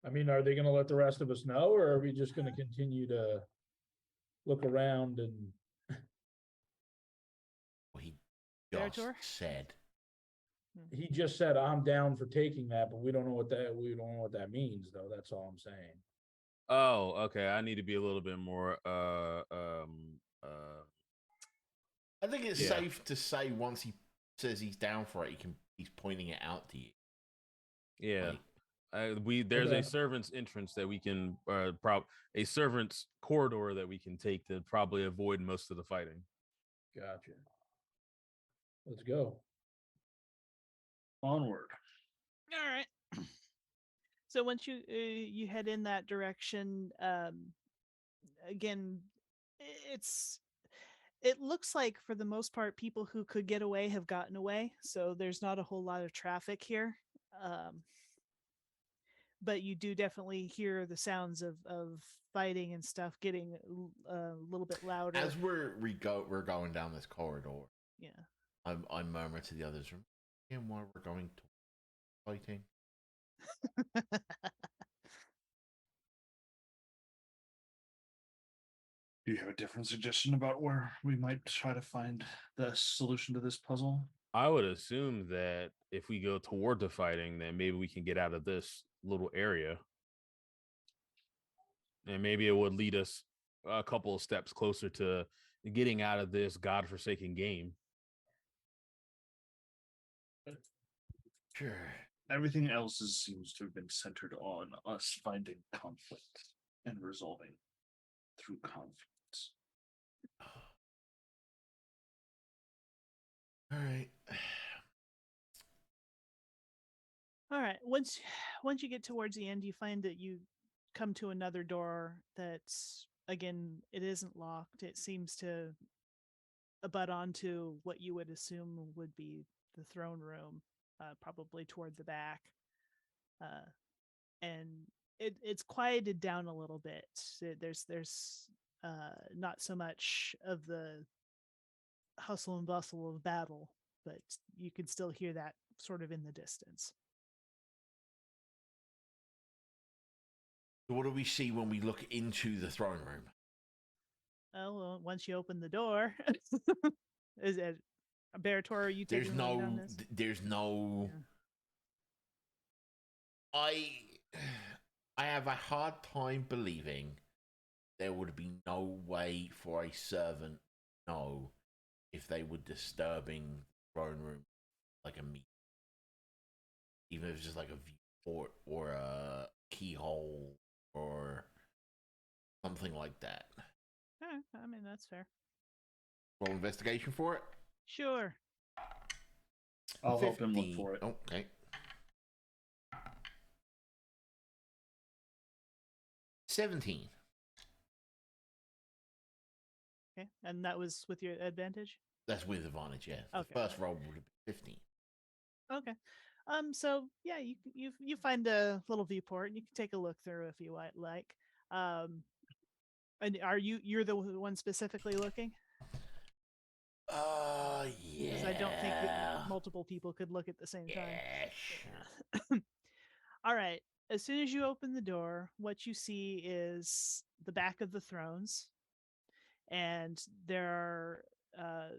I mean, are they gonna let the rest of us know, or are we just gonna continue to look around and He just Veritor? said. he just said, I'm down for taking that, but we don't know what that means, though. That's all I'm saying. Oh, okay. I need to be a little bit more I think it's Yeah. safe to say once he says he's down for it, he's pointing it out to you. yeah. Like, There's Okay. a servant's entrance that we can a servant's corridor that we can take to probably avoid most of the fighting. Gotcha. Let's go. Onward. All right. So once you head in that direction, again, it looks like for the most part people who could get away have gotten away, so there's not a whole lot of traffic here. But you do definitely hear the sounds of fighting and stuff getting a little bit louder. as we're going down this corridor, Yeah. I murmur to the others, and why we're going to fighting. Do you have a different suggestion about where we might try to find the solution to this puzzle? I would assume that if we go toward the fighting, then maybe we can get out of this little area. And maybe it would lead us a couple of steps closer to getting out of this godforsaken game. Sure. Everything else seems to have been centered on us finding conflict and resolving through conflict. All right. All right. Once you get towards the end, you find that you come to another door that's, again, it isn't locked. It seems to butt onto what you would assume would be the throne room, probably toward the back. And it's quieted down a little bit. There's not so much of the hustle and bustle of battle, but you can still hear that sort of in the distance. So what do we see when we look into the throne room? Oh, well, once you open the door, is it Barator? Are you There's taking along down no. this? There's no. Yeah. I have a hard time believing there would be no way for a servant to know if they were disturbing the throne room like a meet, even if it's just like a viewport or a keyhole or something like that. I mean, that's fair. Roll investigation for it. Sure. I'll help him look 15. for it. Okay. 17. Okay, and that was with your advantage. That's with advantage, yeah. Okay. The first roll would have been 15. Okay. So yeah, you find a little viewport, and you can take a look through if you like. And you're the one specifically looking? Yeah. Because I don't think that multiple people could look at the same time. Yeah, sure. All right. As soon as you open the door, what you see is the back of the thrones, and there are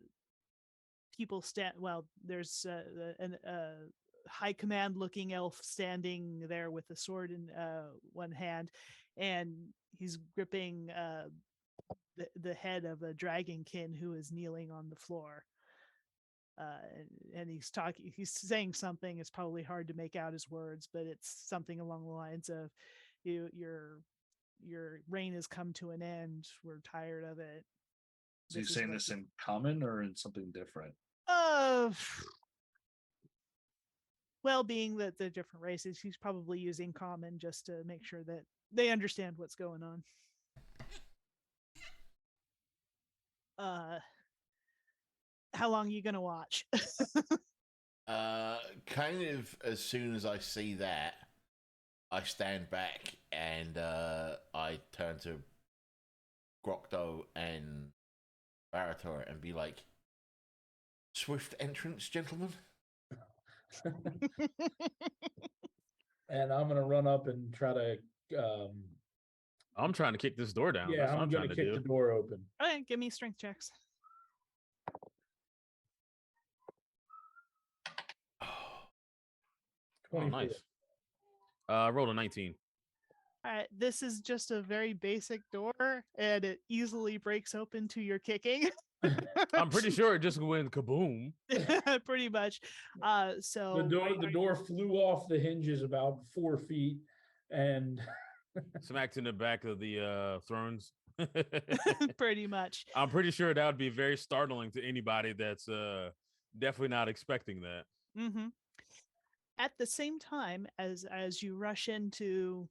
people Well, there's a high command looking elf standing there with a sword in one hand, and he's gripping the head of a dragonkin who is kneeling on the floor. And he's saying something. It's probably hard to make out his words, but it's something along the lines of, your reign has come to an end. We're tired of it. Is he saying this in common or in something different? Well, being that they're different races, he's probably using common just to make sure that they understand what's going on. How long are you gonna watch? Kind of as soon as I see that, I stand back and I turn to Grokdo and Barator and be like, Swift entrance, gentlemen. And I'm gonna run up and try to I'm trying to kick this door down. yeah, That's what I'm I'm gonna trying to kick do. the door open. All right, give me strength checks. Oh, 24. nice. I rolled a 19. All right, this is just a very basic door, and it easily breaks open to your kicking. I'm pretty sure it just went kaboom. Pretty much. So The door flew off the hinges about 4 feet, and Smacked in the back of the thrones. pretty much. I'm pretty sure that would be very startling to anybody that's definitely not expecting that. Mm-hmm. At the same time, as you rush in to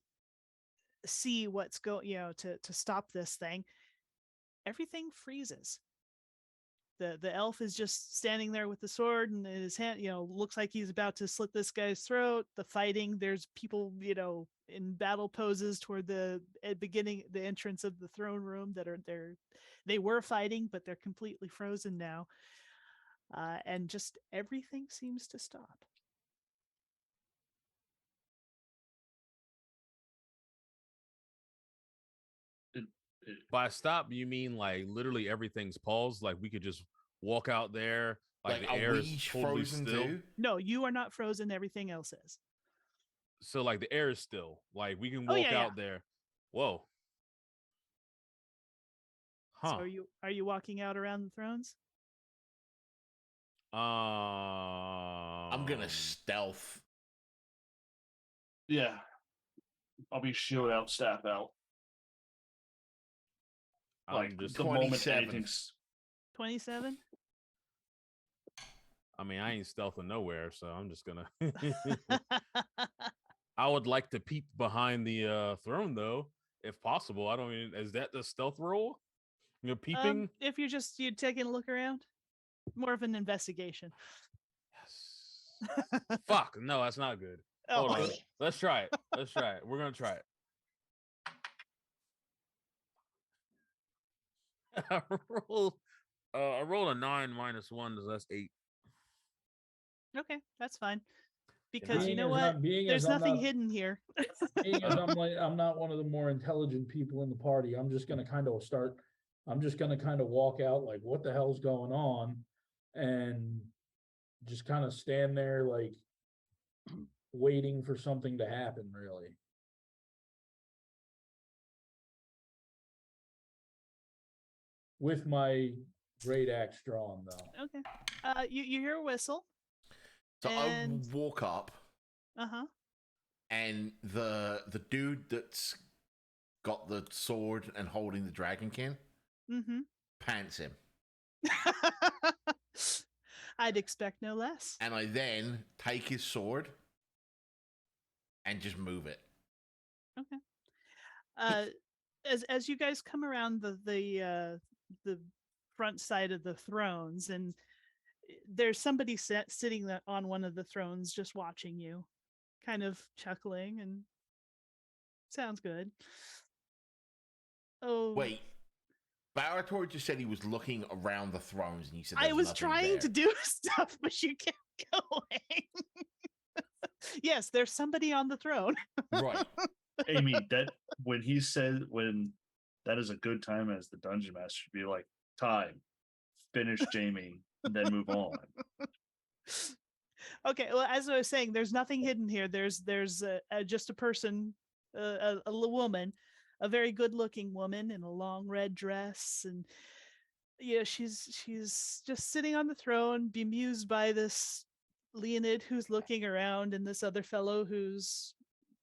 see what's going, to stop this thing, everything freezes. The elf is just standing there with the sword in his hand, looks like he's about to slit this guy's throat. The fighting, there's people, in battle poses toward the beginning, the entrance of the throne room that are there. They were fighting, but they're completely frozen now. And just everything seems to stop. By stop, you mean like literally everything's paused? Like we could just walk out there, like the are air we is totally frozen still. too? No, you are not frozen. Everything else is. So like the air is still. Like we can Oh, walk yeah, out there. Whoa. Huh. So are you walking out around the thrones? I'm gonna stealth. Yeah. I'll be shield out, staff out. I'm Like just. the moment 27. anything's 27. I mean, I ain't stealthing nowhere, so I'm just gonna. I would like to peep behind the throne, though, if possible. I don't mean, is that the stealth roll? You're peeping. If you're taking a look around, more of an investigation. Yes. Fuck, no, that's not good. Hold on, let's try it. Let's try it. We're gonna try it. I rolled a 9 minus 1, so that's 8. Okay, that's fine. Because you being know as what? I'm- being as There's I'm nothing not- hidden here. being as I'm not one of the more intelligent people in the party, I'm just gonna kind of walk out like, what the hell's going on? And just kind of stand there like waiting for something to happen, really. With my great axe drawn, though. Okay. You hear a whistle. So And- I walk up, Uh-huh. and the dude that's got the sword and holding the dragonkin Mm-hmm. pants him, I'd expect no less. and I then take his sword and just move it. Okay. As you guys come around the front side of the thrones, and there's somebody sitting on one of the thrones just watching you, kind of chuckling, and sounds good. Oh, Wait, Barator just said he was looking around the thrones, and he said I there's was nothing trying there. to do stuff, but you kept going. Yes, there's somebody on the throne. Right. Amy, that when that is a good time as the dungeon master should be like, time, finish Jamie, and then move on. Okay, well, as I was saying, there's nothing hidden here. There's just a person, a woman, a very good-looking woman in a long red dress, and yeah, she's just sitting on the throne, bemused by this Leonid who's looking around, and this other fellow who's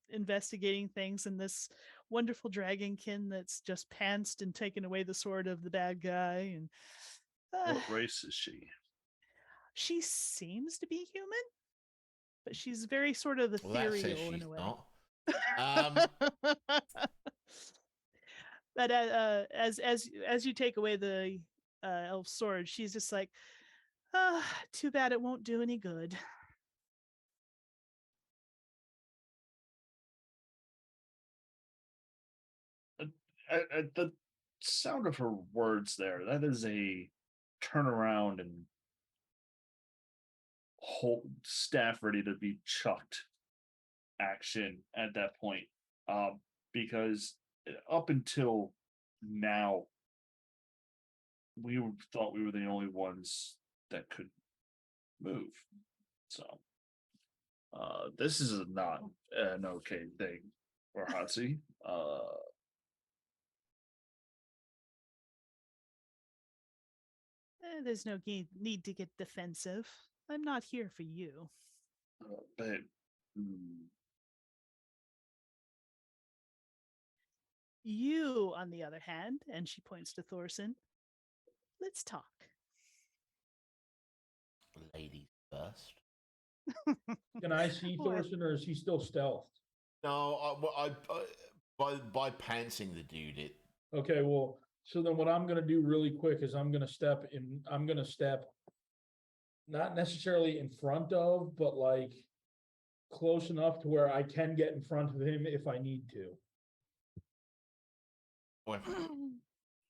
investigating things, and this wonderful dragonkin that's just pantsed and taken away the sword of the bad guy. And What race is she? she seems to be human, but she's very sort of Well, that says ethereal in she's a way. not. But as you take away the elf sword, she's just like, too bad it won't do any good. At the sound of her words there, that is a turnaround and whole staff ready to be chucked action at that point. Because up until now, thought we were the only ones that could move. So this is not an okay thing for Hatsi. There's no need to get defensive. I'm not here for you. But You, on the other hand, and she points to Thorson, let's talk. Ladies first. Can I see What? Thorson, or is he still stealthed? No, by pantsing the dude, it Okay, well, so then what I'm gonna do really quick is I'm gonna step not necessarily in front of, but like close enough to where I can get in front of him if I need to. well,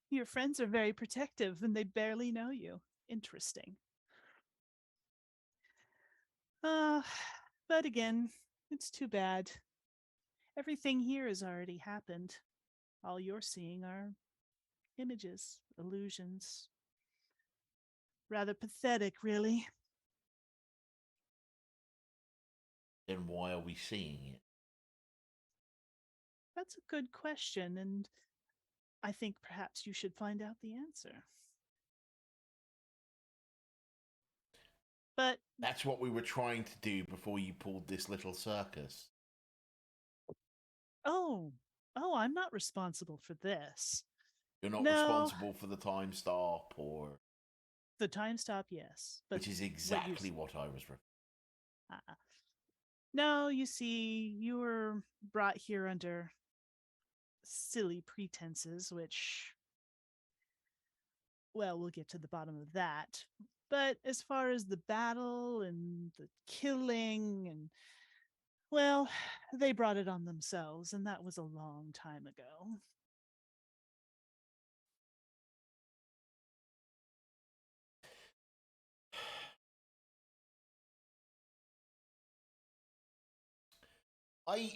Your friends are very protective and they barely know you. Interesting. But again, it's too bad. Everything here has already happened. All you're seeing are images, illusions. Rather pathetic, really. then why are we seeing it? That's a good question, and I think perhaps you should find out the answer. But That's what we were trying to do before you pulled this little circus. oh, I'm not responsible for this. You're not No. responsible for the time stop, or The time stop, yes, but which is exactly what I was. No, you see, you were brought here under silly pretenses, which, well, we'll get to the bottom of that. But as far as the battle and the killing, and, well, they brought it on themselves, and that was a long time ago. I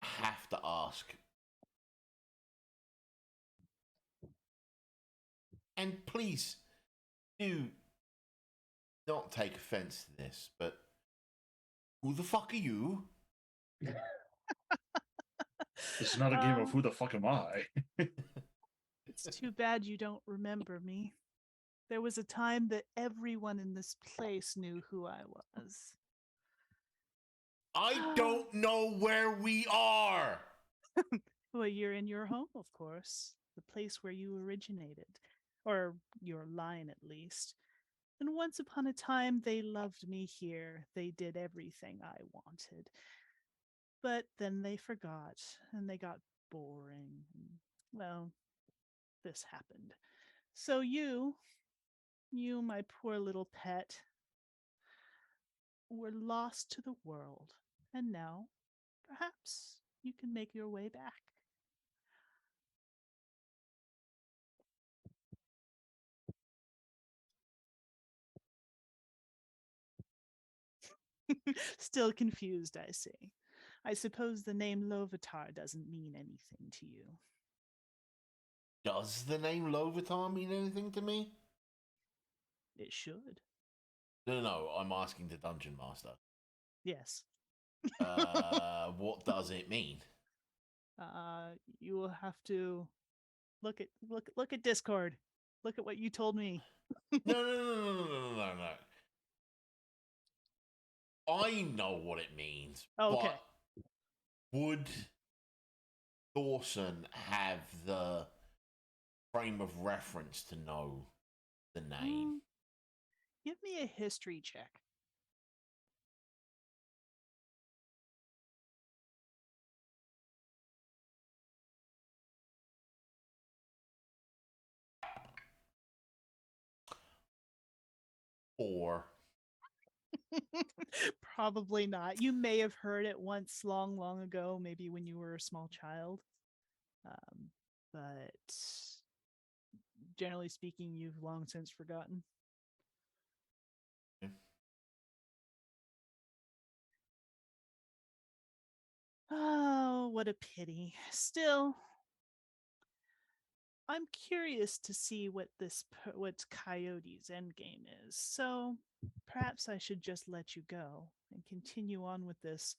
have to ask, and please do not take offense to this, but who the fuck are you? it's not a game of who the fuck am I? It's too bad you don't remember me. There was a time that everyone in this place knew who I was. I don't know where we are. Well, you're in your home, of course, the place where you originated, or your line at least. And once upon a time, they loved me here. They did everything I wanted. But then they forgot, and they got boring. And, well, this happened. So you, my poor little pet, were lost to the world. And now, perhaps, you can make your way back. Still confused, I see. I suppose the name Lovitar doesn't mean anything to you. Does the name Lovitar mean anything to me? It should. No, I'm asking the dungeon master. Yes. What does it mean? You will have to look at Discord. Look at what you told me. No. I know what it means. Oh, okay. But would Thorson have the frame of reference to know the name? Give me a history check. Or Probably not. You may have heard it once long ago, maybe when you were a small child. But generally speaking, you've long since forgotten. Oh, what a pity. Still, I'm curious to see what Coyote's endgame is. So perhaps I should just let you go and continue on with this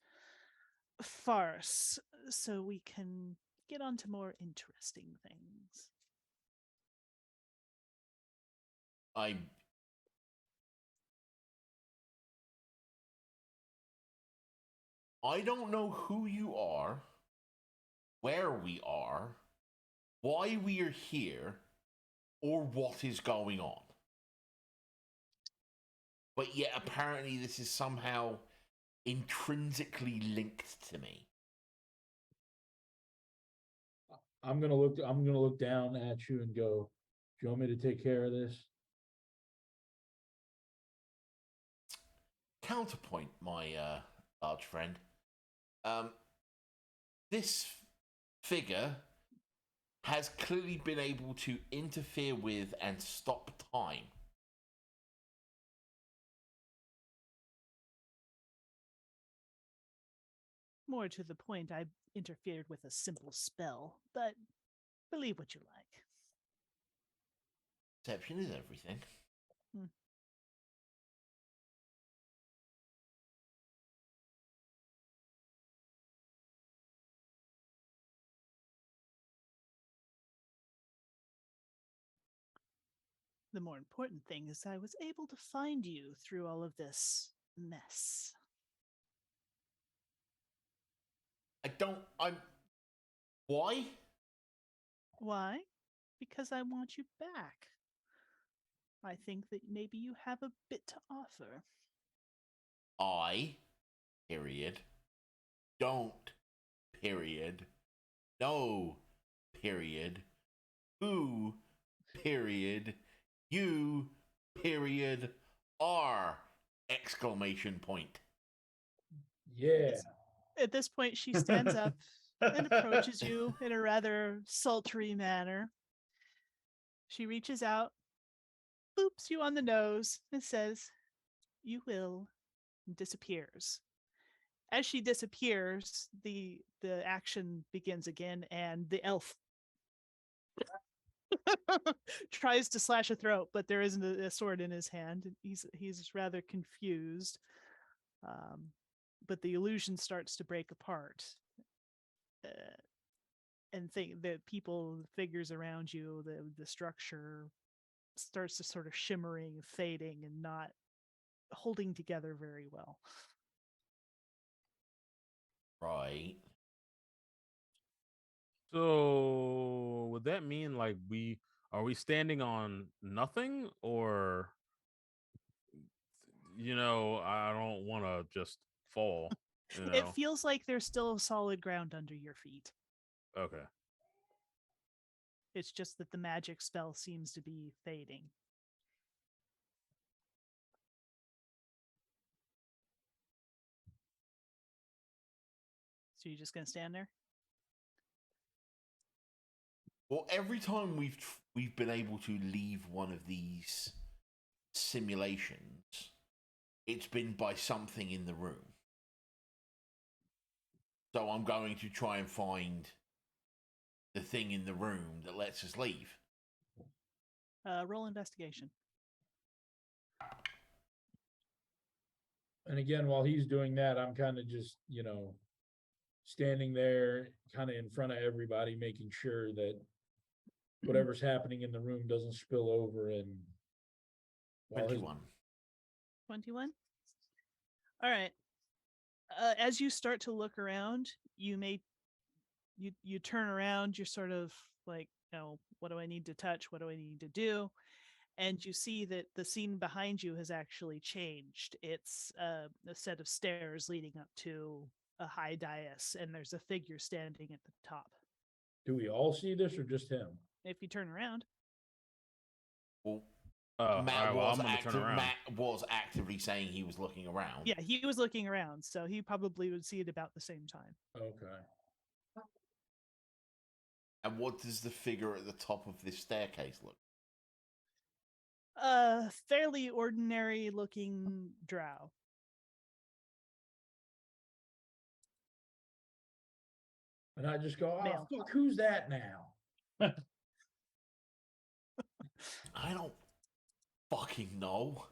farce so we can get on to more interesting things. I don't know who you are, where we are, why we are here, or what is going on. But yet apparently this is somehow intrinsically linked to me. I'm gonna look down at you and go, do you want me to take care of this? Counterpoint, my large friend. This figure has clearly been able to interfere with and stop time. More to the point, I interfered with a simple spell, but believe what you like. Perception is everything. Hmm. The more important thing is I was able to find you through all of this mess. I'm. Why? Why? Because I want you back. I think that maybe you have a bit to offer. Period. Don't, period. No, period. Who, period. You, period. Are, exclamation point. Yeah. At this point, she stands up and approaches you in a rather sultry manner. She reaches out, boops you on the nose, and says, "You will," and disappears. As she disappears, the action begins again, and the elf tries to slash a throat, but there isn't a sword in his hand. He's rather confused. Um, but the illusion starts to break apart. Uh, and think the people, the figures around you, the structure starts to sort of shimmering, fading, and not holding together very well. Right. So would that mean like are we standing on nothing, or I don't want to just fall. It feels like there's still solid ground under your feet. Okay. It's just that the magic spell seems to be fading. So you're just gonna stand there? Well, every time we've been able to leave one of these simulations, it's been by something in the room. So I'm going to try and find the thing in the room that lets us leave. Roll investigation. And again, while he's doing that, I'm kind of just, standing there kind of in front of everybody, making sure that whatever's happening in the room doesn't spill over and 21. 21? All right. As you start to look around, you turn around, you're sort of like, what do I need to touch? What do I need to do? And you see that the scene behind you has actually changed. It's a set of stairs leading up to a high dais, and there's a figure standing at the top. Do we all see this or just him? If you turn around. Well, Matt was actively saying he was looking around. Yeah, he was looking around, so he probably would see it about the same time. Okay. And what does the figure at the top of this staircase look? Fairly ordinary looking drow. And I just go, oh, Male. fuck, who's that now? I don't fucking know.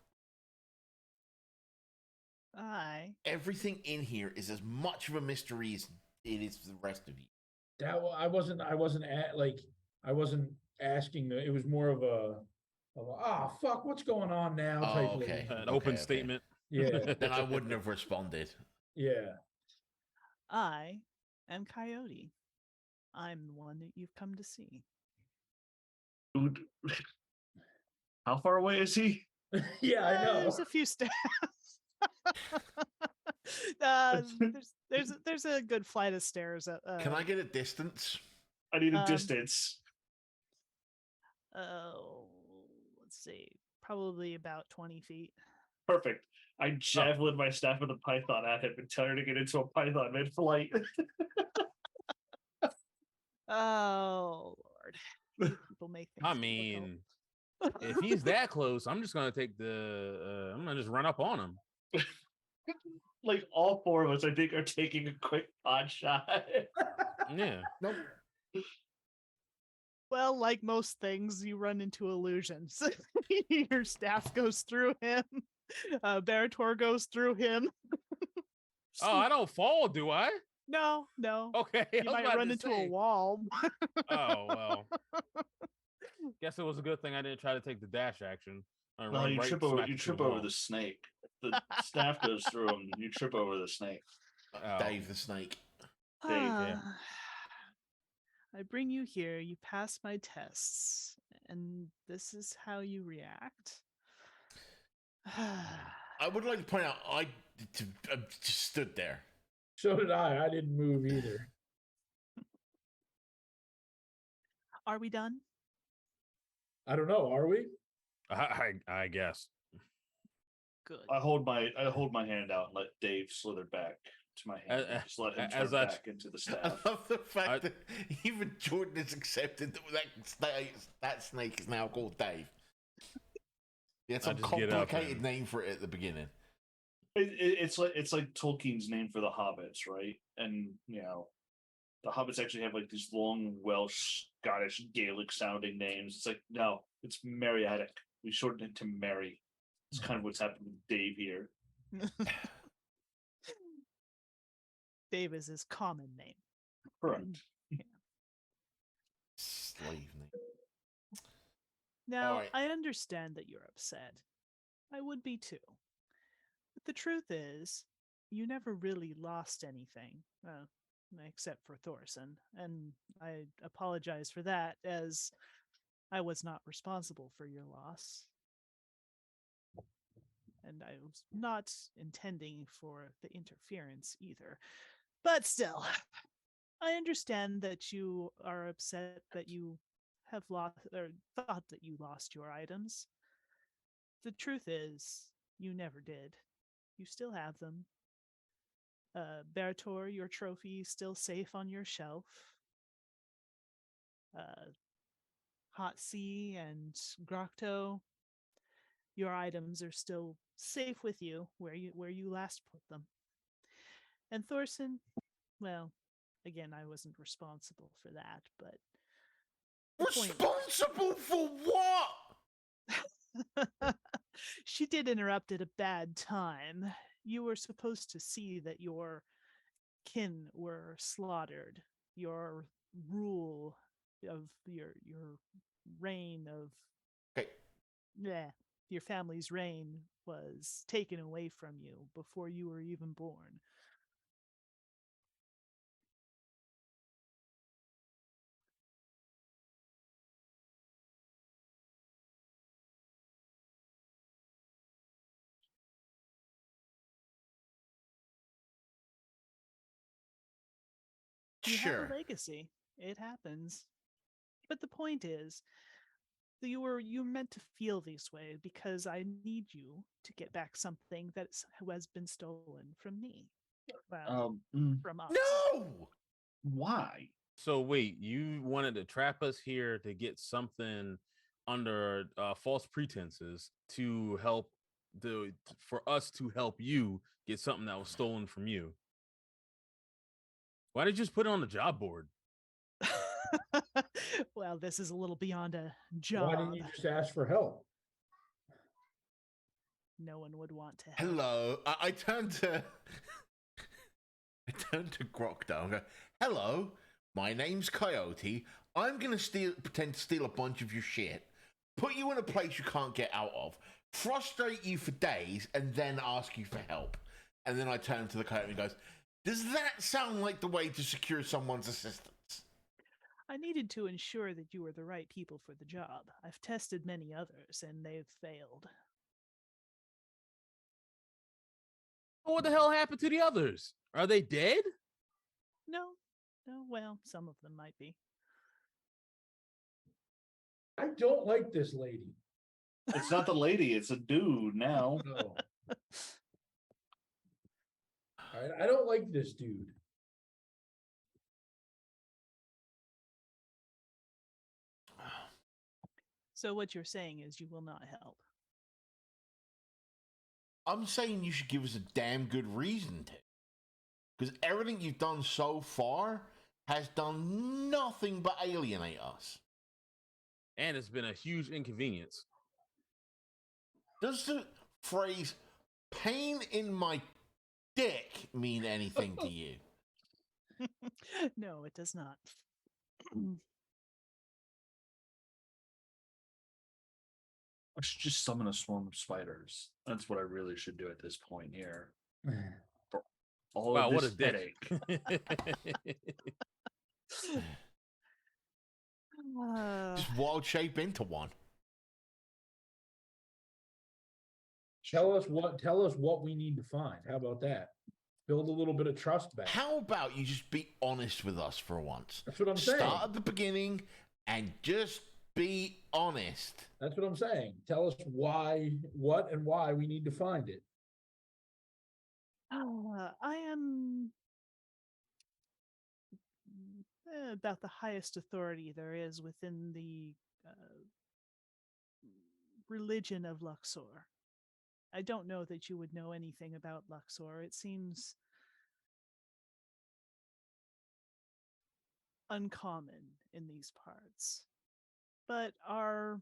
Everything in here is as much of a mystery as it is for the rest of you. I wasn't asking. It was more of a, fuck, what's going on now? Type Oh, okay. of, An open statement. yeah, Then I wouldn't have responded. yeah. I am Coyote. I'm the one that you've come to see. Dude, how far away is he? Yeah, I know. There's a few steps. There's a good flight of stairs. Can I get a distance? I need a distance. Let's see, probably about 20 feet. Perfect. I javelin my staff with a python at him and tell her to get into a python mid-flight. Oh Lord, people make things. I difficult. mean, if he's that close, I'm just gonna take the. I'm gonna just run up on him. Like all four of us, I think, are taking a quick pot shot. Yeah. Nope. Well, like most things, you run into illusions. Your staff goes through him. Barator goes through him. Oh, I don't fall, do I? No. Okay. I You was might about run to into say. a wall. Oh well. Guess it was a good thing I didn't try to take the dash action. I No, run you right trip smack into over wall. the snake. The staff goes through him. You trip over the snake. Oh. Dave the snake. Dave, yeah. I bring you here, you pass my tests, and this is how you react. I would like to point out I just stood there. So did I. I didn't move either. Are we done? I don't know. Are we? I guess. Good. I hold my hand out and let Dave slither back to my hand. And just let him turn back into the I staff. love the fact that even Jordan has accepted that snake is now called Dave. Yeah, some just get up complicated and- name for it at the beginning. It's like Tolkien's name for the hobbits, right? And you know, the hobbits actually have like these long Welsh, Scottish, Gaelic sounding names. It's like, no, it's Meriatic. We shortened it to Mary. It's kind of what's happened with Dave here. Dave is his common name. Correct. Slave name. Now, Alright. I understand that you're upset. I would be too. But the truth is, you never really lost anything, except for Thorson. And I apologize for that, as I was not responsible for your loss. And I was not intending for the interference either. But still, I understand that you are upset that you have lost, or thought that you lost your items. The truth is, you never did. You still have them. Barator, your trophy is still safe on your shelf. Hot Sea and Grocto, your items are still safe with you where you last put them. And Thorson, well, again, I wasn't responsible for that, but Responsible for what? she did interrupt at a bad time. You were supposed to see that your kin were slaughtered. Your rule of your reign of your family's reign was taken away from you before you were even born. You have a legacy. It happens. But the point is, that you're meant to feel this way because I need you to get back something that has been stolen from me. Well, from us. No! Why? So wait, you wanted to trap us here to get something under false pretenses to help for us to help you get something that was stolen from you. Why did you just put it on the job board? Well, this is a little beyond a Why job. didn't you just ask for help? No one would want to help. Hello. I turn to I turn to Grokdo and go, hello, my name's Coyote. I'm gonna pretend to steal a bunch of your shit, put you in a place you can't get out of, frustrate you for days, and then ask you for help. And then I turn to the Coyote and goes, does that sound like the way to secure someone's assistance? I needed to ensure that you were the right people for the job. I've tested many others, and they've failed. What the hell happened to the others? Are they dead? No, well, some of them might be. I don't like this lady. It's not the lady, it's a dude now. No. All right, I don't like this dude. So what you're saying is you will not help. I'm saying you should give us a damn good reason to. Because everything you've done so far has done nothing but alienate us. And it's been a huge inconvenience. Does the phrase pain in my dick mean anything to you? No, it does not. I should just summon a swarm of spiders. That's what I really should do at this point here. All Wow, of what a this dick. headache. Just wild shape into one. Tell us what we need to find. How about that? Build a little bit of trust back. How about you just be honest with us for once? That's what I'm saying. Start at the beginning and just be honest. That's what I'm saying. Tell us what and why we need to find it. I am about the highest authority there is within the religion of Luxor. I don't know that you would know anything about Luxor. It seems uncommon in these parts. But our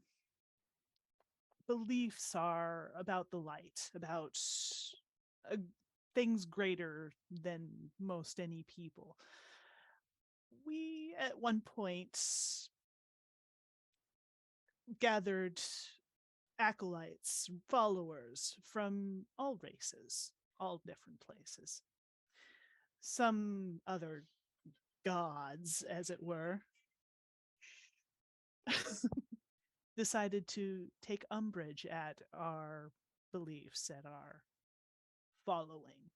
beliefs are about the light, about things greater than most any people. We, at one point, gathered acolytes, followers from all races, all different places. Some other gods, as it were, decided to take umbrage at our beliefs, at our following.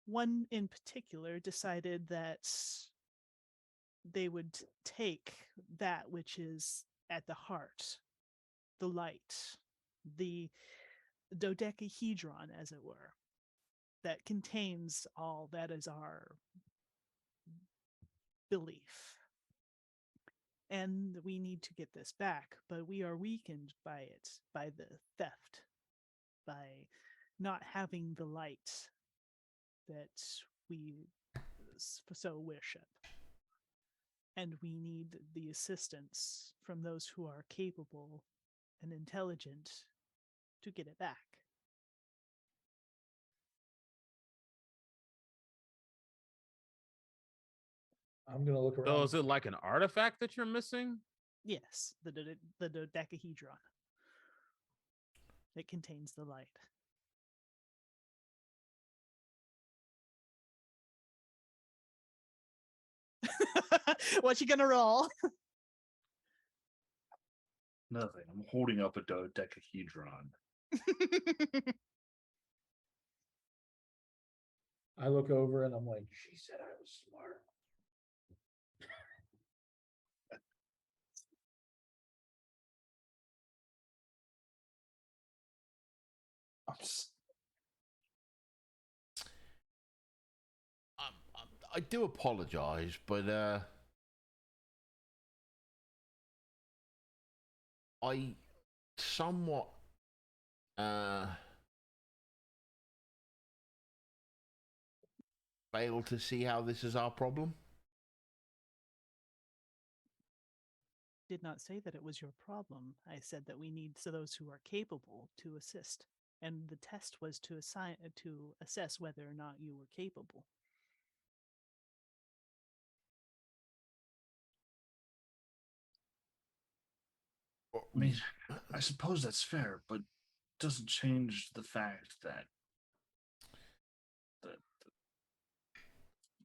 One in particular decided that they would take that which is at the heart, the light, the dodecahedron, as it were, that contains all that is our belief. And we need to get this back, but we are weakened by it, by the theft, by not having the light that we so worship. And we need the assistance from those who are capable and intelligent to get it back. I'm gonna look around. So is it like an artifact that you're missing? Yes, the dodecahedron. It contains the light. What you gonna roll? Nothing. I'm holding up a dodecahedron. I look over and I'm like, she said I was smart. I do apologize, but I somewhat fail to see how this is our problem? Did not say that it was your problem. I said that we need those who are capable to assist, and the test was to assess whether or not you were capable. I mean, I suppose that's fair, but doesn't change the fact that that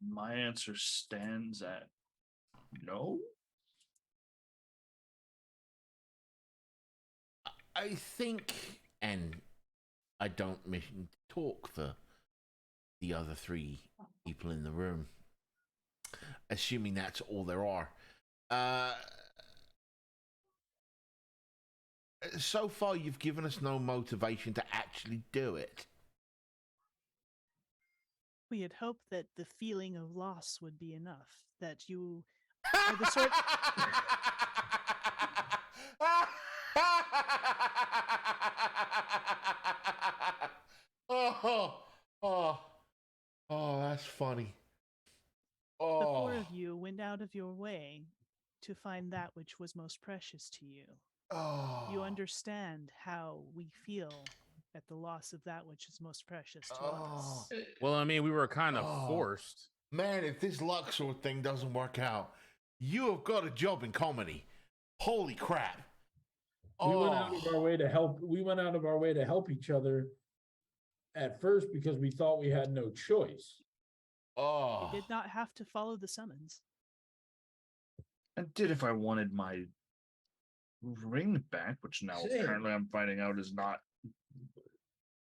my answer stands at no. I think, and I don't mean to talk for the other three people in the room, assuming that's all there are. So far, you've given us no motivation to actually do it. We had hoped that the feeling of loss would be enough, that you are the sort. Oh, that's funny. The four Oh, of you went out of your way to find that which was most precious to you. You oh, understand how we feel at the loss of that which is most precious to oh, us. Well, I mean, we were kind of Oh. forced. man, if this Luxor thing doesn't work out, you have got a job in comedy. Holy crap. We went out of our way to help. We went out of our way to help each other at first because we thought we had no choice. Oh, You did not have to follow the summons. I did if I wanted my ring back, which now Same. apparently I'm finding out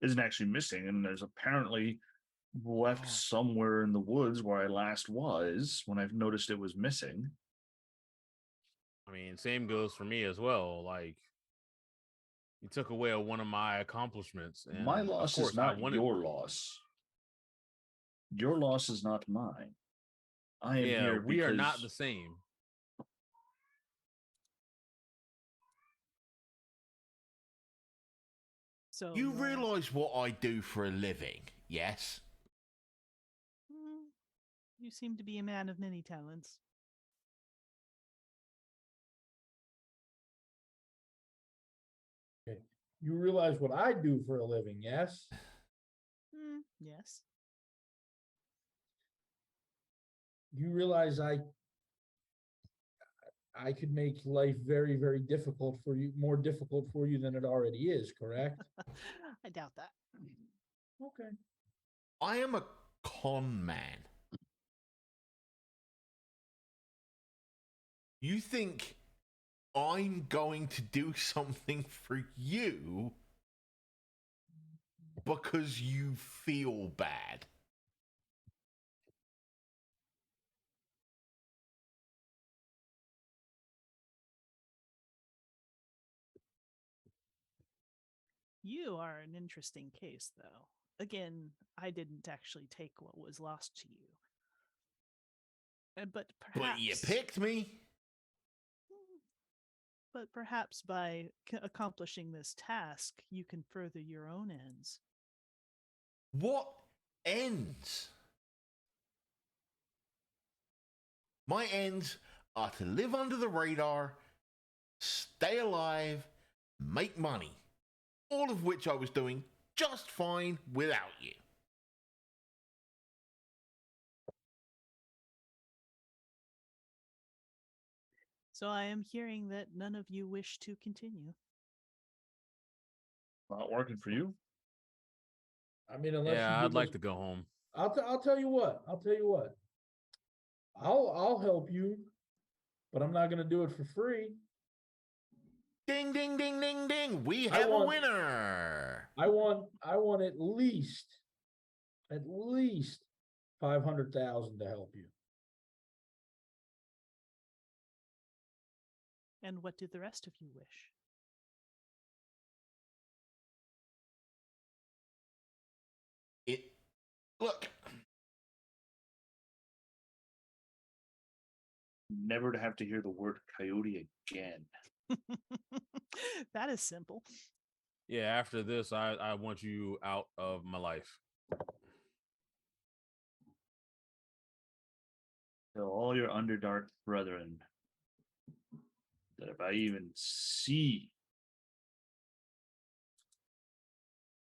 isn't actually missing, and there's apparently left Oh. somewhere in the woods where I last was when I've noticed it was missing. I mean, same goes for me as well. Like, you took away one of my accomplishments, and My of loss course, is I not wanted. your loss. Your loss is not mine. I am Yeah, here we are not because the same. So you you're- realize what I do for a living, yes? Hmm, you seem to be a man of many talents. Okay. You realize what I do for a living, yes? Yes. You realize I could make life very, very difficult for you, more difficult for you than it already is, correct? I doubt that. Okay. I am a con man. You think I'm going to do something for you because you feel bad? You are an interesting case, though. Again, I didn't actually take what was lost to you. But perhaps. But you picked me. But perhaps by accomplishing this task, you can further your own ends. What ends? My ends are to live under the radar, stay alive, make money. All of which I was doing just fine without you. So I am hearing that none of you wish to continue. not working for you. I mean, unless Yeah, you I'd give like us- to go home. I'll tell you what. I'll tell you what. I'll help you, but I'm not going to do it for free. Ding, ding, ding, ding, ding. We I have a want- winner. I want at least 500,000 to help you. And what do the rest of you wish? Look, Never to have to hear the word coyote again. That is simple. Yeah, after this, I want you out of my life. Tell all your Underdark brethren that if I even see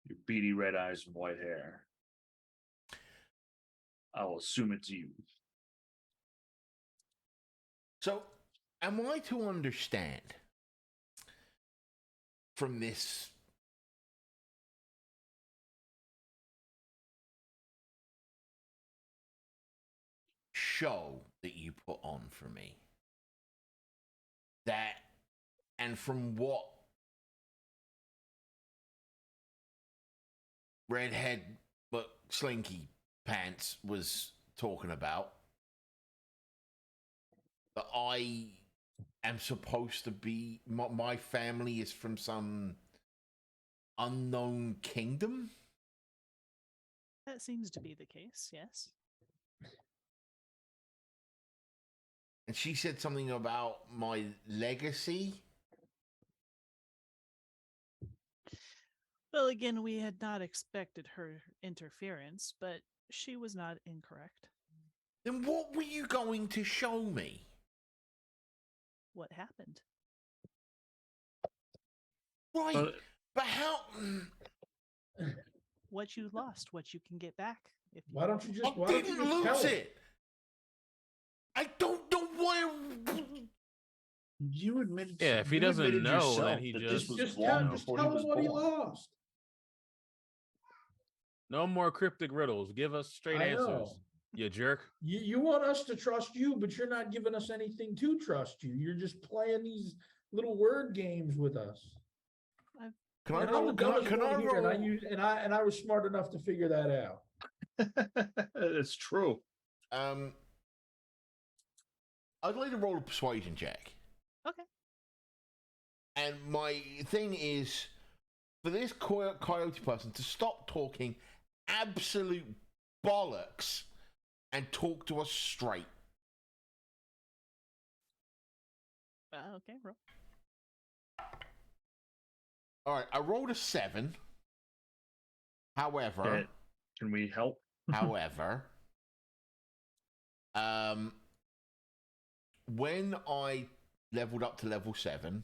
your beady red eyes and white hair, I will assume it's you. So, am I to understand from this show that you put on for me that, and from what redhead but slinky pants was talking about, that I am supposed to be, my family is from some unknown kingdom? That seems to be the case, yes. And she said something about my legacy. Well, again, we had not expected her interference, but she was not incorrect. Then what were you going to show me? What happened? Right, but how? What you lost, what you can get back. If you Why don't you just? I Why don't didn't you just tell lose us? it. I don't know why. You admitted. Yeah, if he you doesn't admitted know, yourself then he that just- this was Just long tell, just before tell he was him what he born. lost. No more cryptic riddles. Give us straight I answers. know. You jerk. You want us to trust you, but you're not giving us anything to trust you. You're just playing these little word games with us. Can I And I'm roll? the Can I, dumbest can I one here, and I roll? use and I was smart enough to figure that out. It's true. I'd like to roll a persuasion check. Okay. And my thing is, for this coyote person to stop talking absolute bollocks and talk to us straight. Okay, roll. All right, I rolled a 7. However, Okay. Can we help? however, when I leveled up to level 7,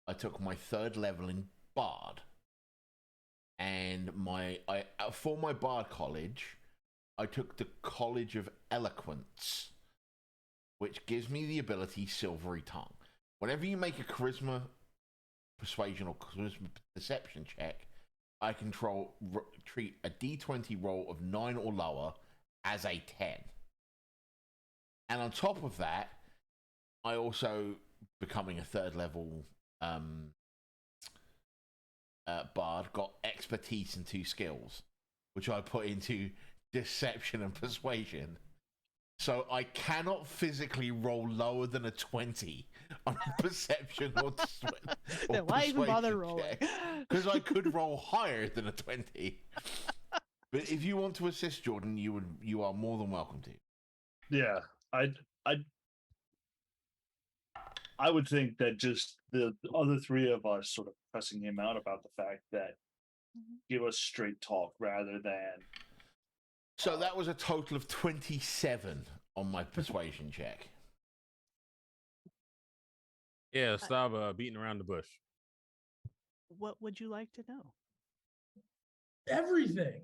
I took my 3rd level in Bard. And for my Bard college, I took the College of Eloquence, which gives me the ability Silvery Tongue. Whenever you make a charisma, persuasion, or charisma deception check, I can treat a d20 roll of 9 or lower as a 10. And on top of that, I also, becoming a 3rd level Bard, got expertise and 2 skills, which I put into deception and persuasion. So I cannot physically roll lower than a 20 on perception or Then why even bother rolling? Uh, Because I could roll higher than a 20. But if you want to assist Jordan, you are more than welcome to. Yeah, I would think that just the other 3 of us sort of pressing him out about the fact that give us straight talk rather than. So that was a total of 27 on my persuasion check. Yeah, stop beating around the bush. What would you like to know? Everything.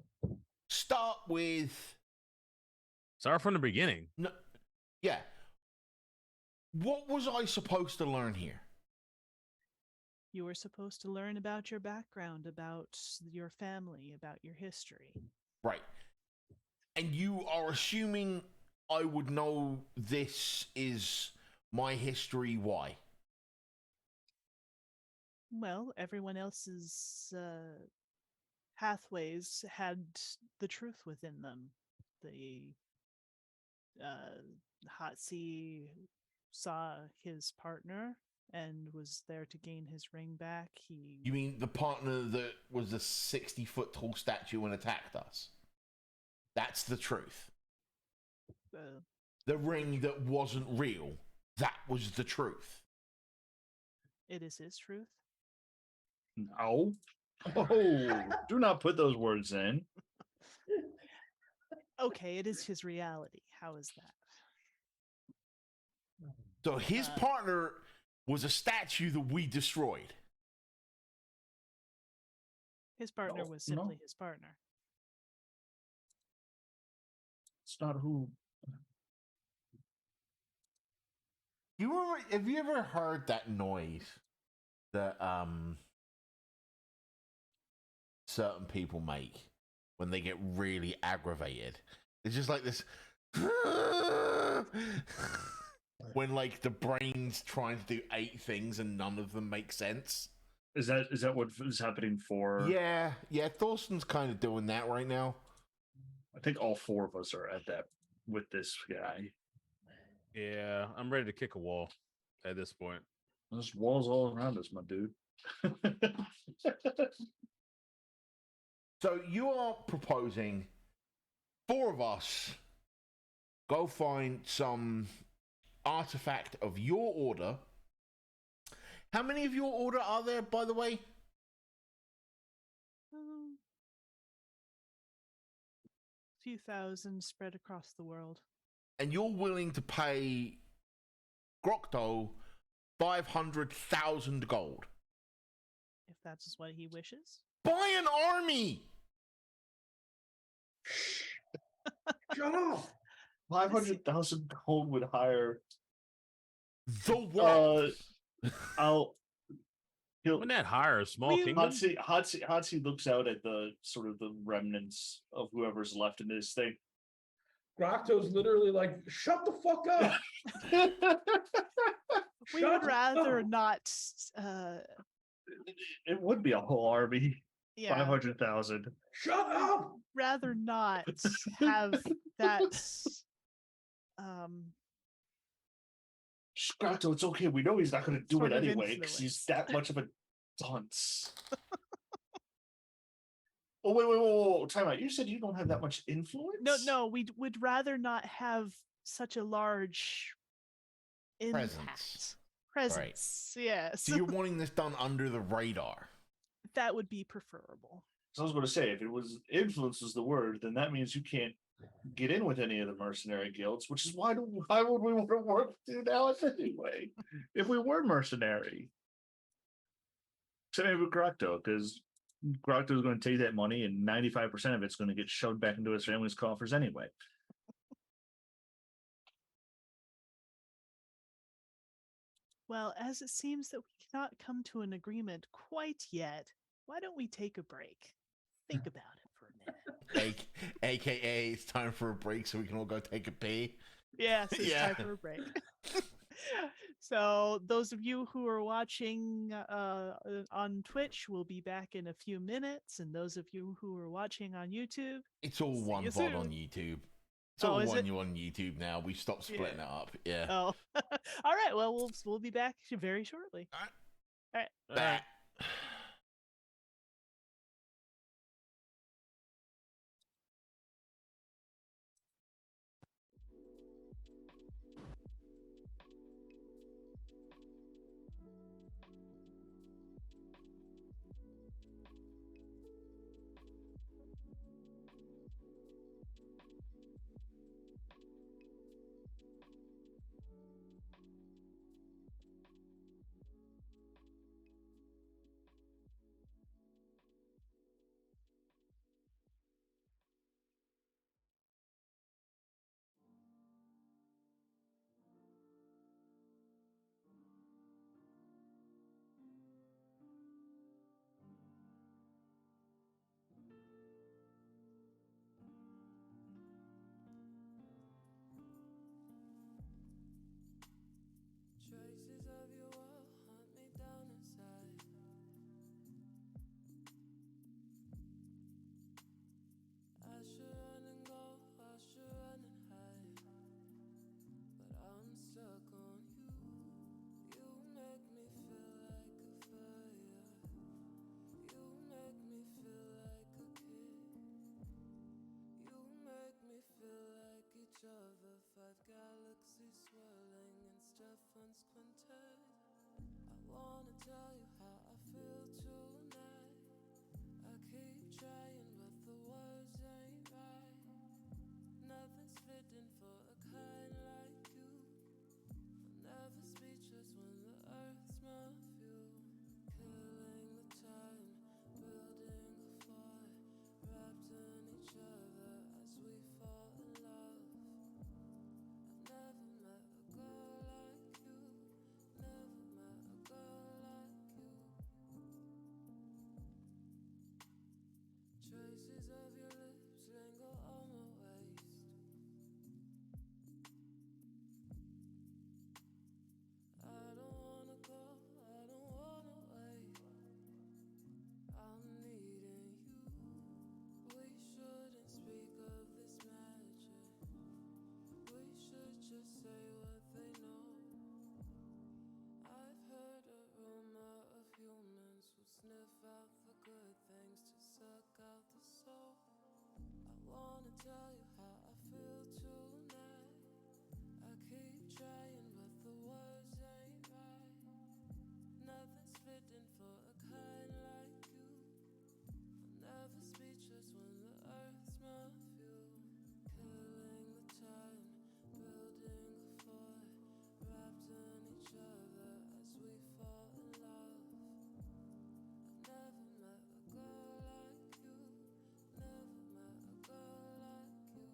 Start with Start from the beginning. no, yeah. What was I supposed to learn here? You were supposed to learn about your background, about your family, about your history. Right. And you are assuming I would know this is my history. Why? Well, everyone else's pathways had the truth within them. The Hatsi saw his partner and was there to gain his ring back. You mean the partner that was a 60-foot tall statue and attacked us? That's the truth. The ring that wasn't real, that was the truth. It is his truth. No. Oh, do not put those words in. Okay, it is his reality. How is that? So his partner was a statue that we destroyed. His partner was simply his partner. It's not who. Have you ever heard that noise that certain people make when they get really aggravated? It's just like this when like the brain's trying to do 8 things and none of them make sense. Is that what is happening for? Yeah, Thorsten's kind of doing that right now. I think all 4 of us are at that with this guy. Yeah, I'm ready to kick a wall at this point. There's walls all around us, my dude. So you are proposing 4 of us go find some artifact of your order. How many of your order are there, by the way? Few thousand spread across the world. And you're willing to pay Grokto 500,000 gold. If that's what he wishes. Buy an army! Shut up! 500,000 gold would hire the what? Wouldn't that hire a small kingdom? Hatsi looks out at the sort of the remnants of whoever's left in this thing. Grokto's literally like, shut the fuck up. We would rather not. It would be a whole army. Yeah. 500,000. Shut up. Rather not have that. Grokto, it's okay. We know he's not going to do Sort it of anyway because he's influence. that much of a dunce. Oh, wait. Time out. You said you don't have that much influence? No, we would rather not have such a large impact. Presence. Right. Yes. So you're wanting this done under the radar. That would be preferable. So I was going to say, if it was influence was the word, then that means you can't get in with any of the mercenary guilds, which is why would we want to work with you now anyway? If we were mercenary. So maybe Grokto, because Grokto is going to take that money and 95% of it's going to get shoved back into his family's coffers anyway. Well, as it seems that we cannot come to an agreement quite yet, why don't we take a break? Think about it for a minute. AKA, it's time for a break so we can all go take a pee. Yes, it's time for a break. So those of you who are watching on Twitch will be back in a few minutes, and those of you who are watching on YouTube, it's all one VOD on YouTube. It's all one you on YouTube now. We stopped splitting it up. Yeah. Oh, all right. Well, we'll be back very shortly. All right. Traces of your will hunt me down inside. I should run and go, I should run and hide, but I'm stuck on you. You make me feel like a fire. You make me feel like a kid. You make me feel like each other. 5 galaxies swirling in Stefan's quintet. I wanna tell you how I feel tonight. I keep trying but the words ain't right. Nothing's fitting for a kind like you. I'll never tell you how I feel tonight. I keep trying, but the words ain't right. Nothing's fitting for a kind like you. I'm never speechless when the earth smells fuel. Killing the time, building a fort, wrapped in each other as we fall in love. I've never met a girl like you. Never met a girl like you.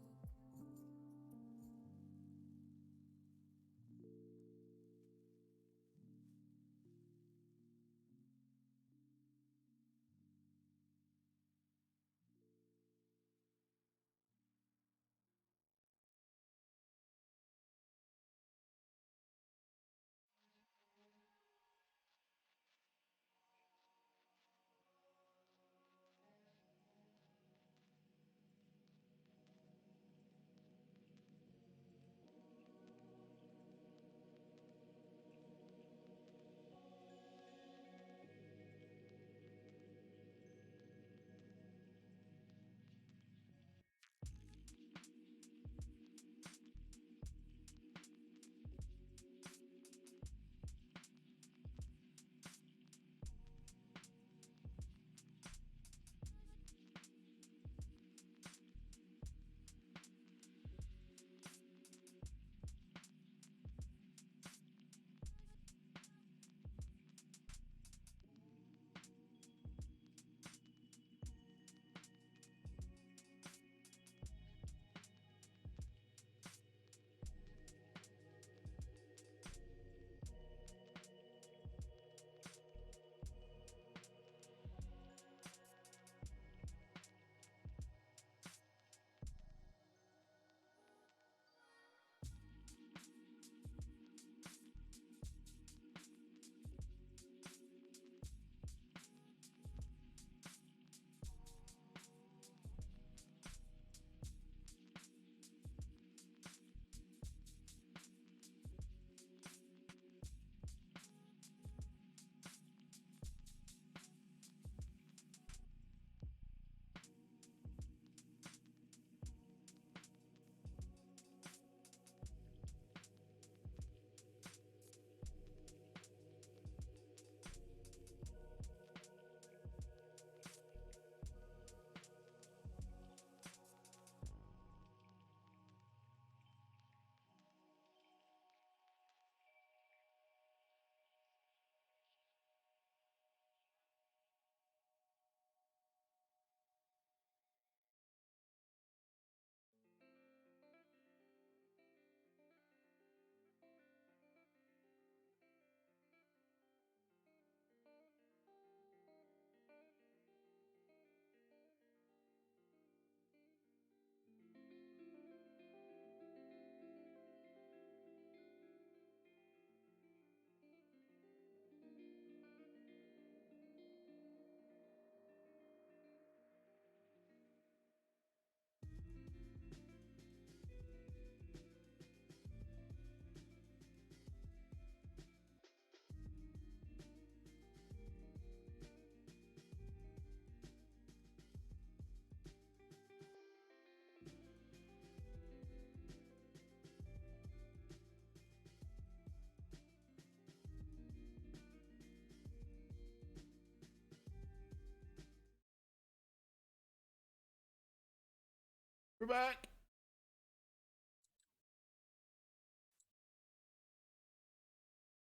We're back.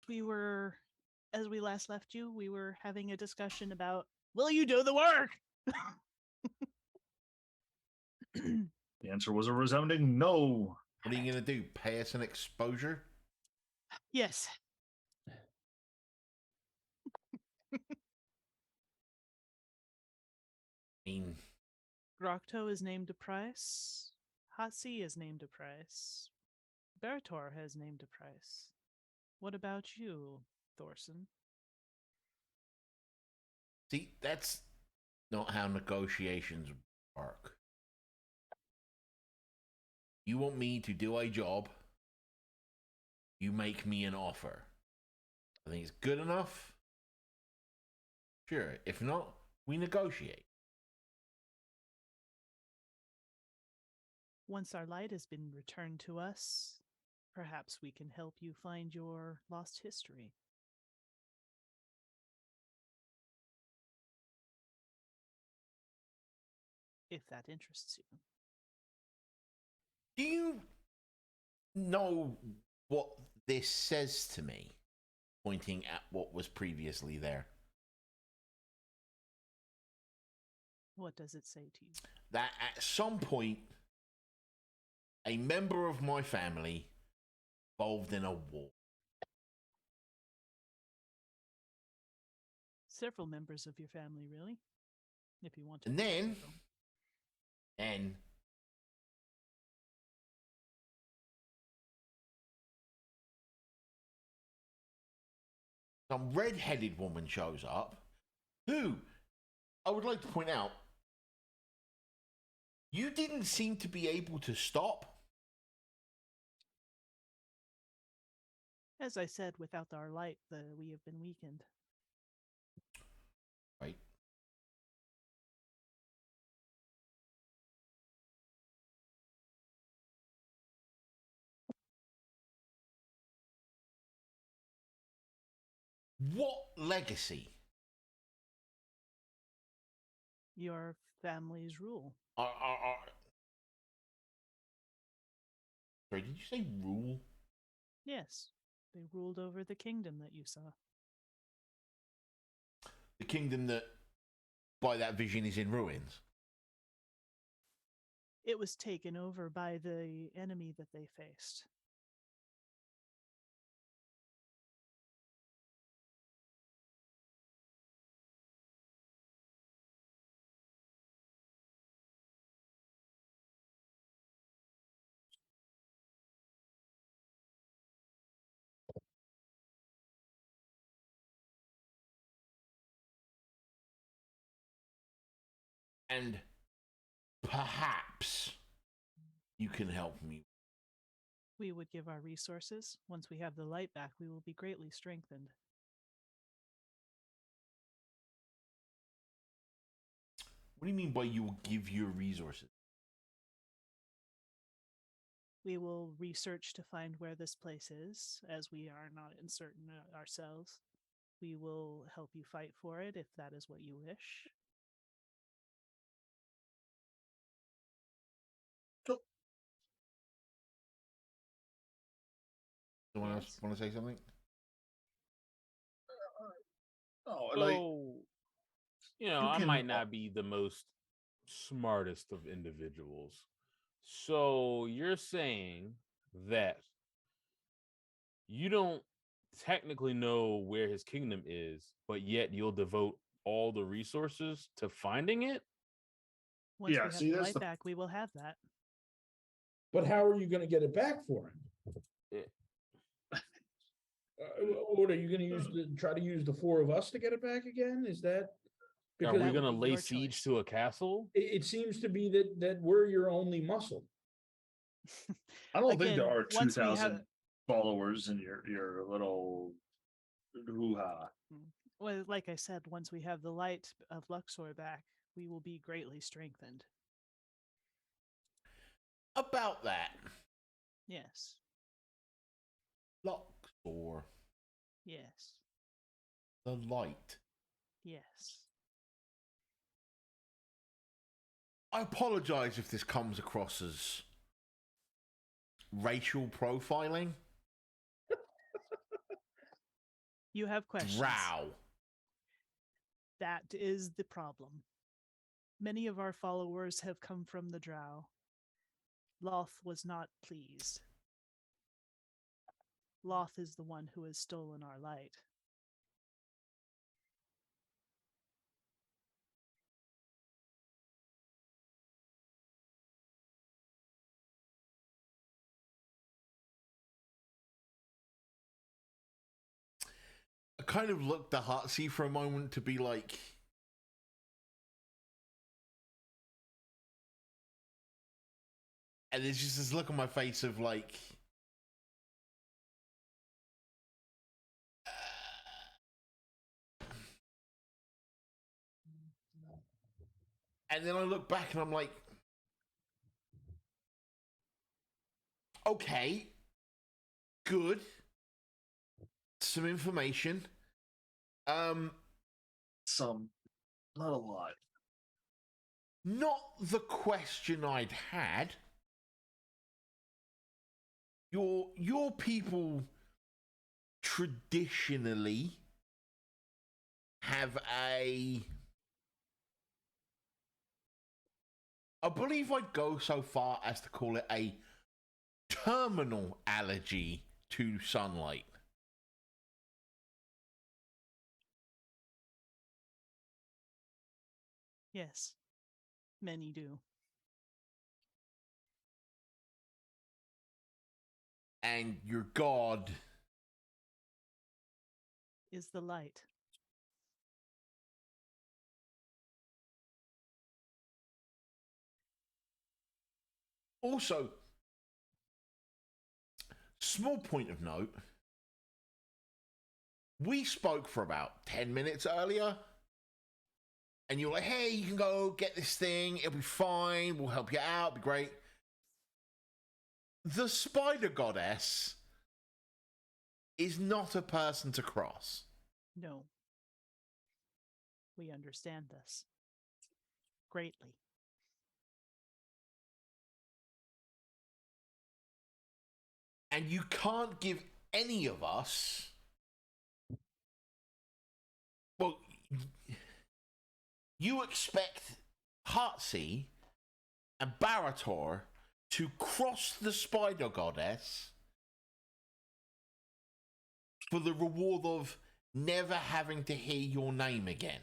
We were, as we last left you, we were having a discussion about, will you do the work? The answer was a resounding no. What are you gonna do? Pay us an exposure? Yes. I mean, Grokto is named a price. Hatsi is named a price. Berator has named a price. What about you, Thorson? see, that's not how negotiations work. You want me to do a job, you make me an offer. I think it's good enough. Sure. If not, we negotiate. Once our light has been returned to us, perhaps we can help you find your lost history. If that interests you. Do you know what this says to me? Pointing at what was previously there. What does it say to you? That at some point, a member of my family involved in a war. Several members of your family, really, if you want to. And then, some red-headed woman shows up, who, I would like to point out, you didn't seem to be able to stop. As I said, without our light, we have been weakened. Right. What legacy? Your family's rule. Sorry, did you say rule? Yes, they ruled over the kingdom that you saw. The kingdom that, by that vision, is in ruins. It was taken over by the enemy that they faced. And perhaps you can help me. We would give our resources. Once we have the light back, we will be greatly strengthened. What do you mean by you will give your resources? We will research to find where this place is, as we are not certain ourselves. We will help you fight for it if that is what you wish. Someone else Yes. want to say something? Oh, So, like I can- might not be the most smartest of individuals. So you're saying that you don't technically know where his kingdom is, but yet you'll devote all the resources to finding it? Once Yeah, we have see, the that's light the- back, we will have that. But how are you gonna get it back for him? Yeah. What are you gonna try to use the four of us to get it back again? Is that? Are Because we That would going to be lay your siege choice. to a castle? it seems to be that we're your only muscle. I don't think there Again, are once we 2,000 have- followers in your little hoo-ha. Well, like I said, once we have the light of Luxor back, we will be greatly strengthened. About that, Yes. Luxor, Yes. the light. Yes. I apologize if this comes across as racial profiling. You have questions. Drow. That is the problem. Many of our followers have come from the Drow. Loth was not pleased. Loth is the one who has stolen our light. I kind of looked at Heartsey for a moment to be like, and there's just this look on my face of like, and then I look back and I'm like, Okay. Good. Some information. Some, not a lot. Not the question I'd had. Your people traditionally have I believe I'd go so far as to call it a terminal allergy to sunlight. Yes, many do. And your god Is the light. also, small point of note, we spoke for about 10 minutes earlier, and you're like, hey, you can go get this thing, it'll be fine, we'll help you out, it'll be great. The spider goddess is not a person to cross. No. We understand this greatly. And you can't give any of us. Well, you expect Heartsea and Barator to cross the spider goddess for the reward of never having to hear your name again.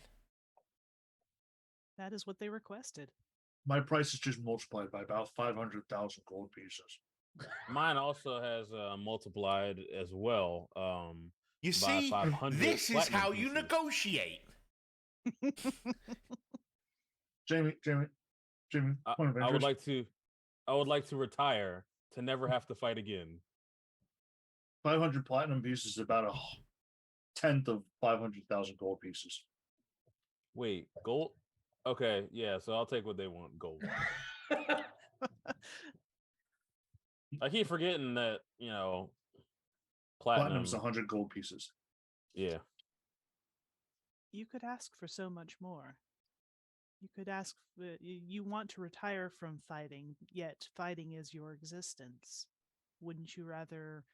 That is what they requested. My price is just multiplied by about 500,000 gold pieces. Mine also has multiplied as well. You by see, 500 this is platinum how you pieces. negotiate. Jamie, point of I would interest. I would like to retire to never have to fight again. 500 platinum pieces is about a tenth of 500,000 gold pieces. Wait, gold? Okay, yeah, so I'll take what they want, gold. I keep forgetting that, platinum. Platinum's 100 gold pieces. Yeah. You could ask for so much more. You could ask, you want to retire from fighting, yet fighting is your existence. Wouldn't you rather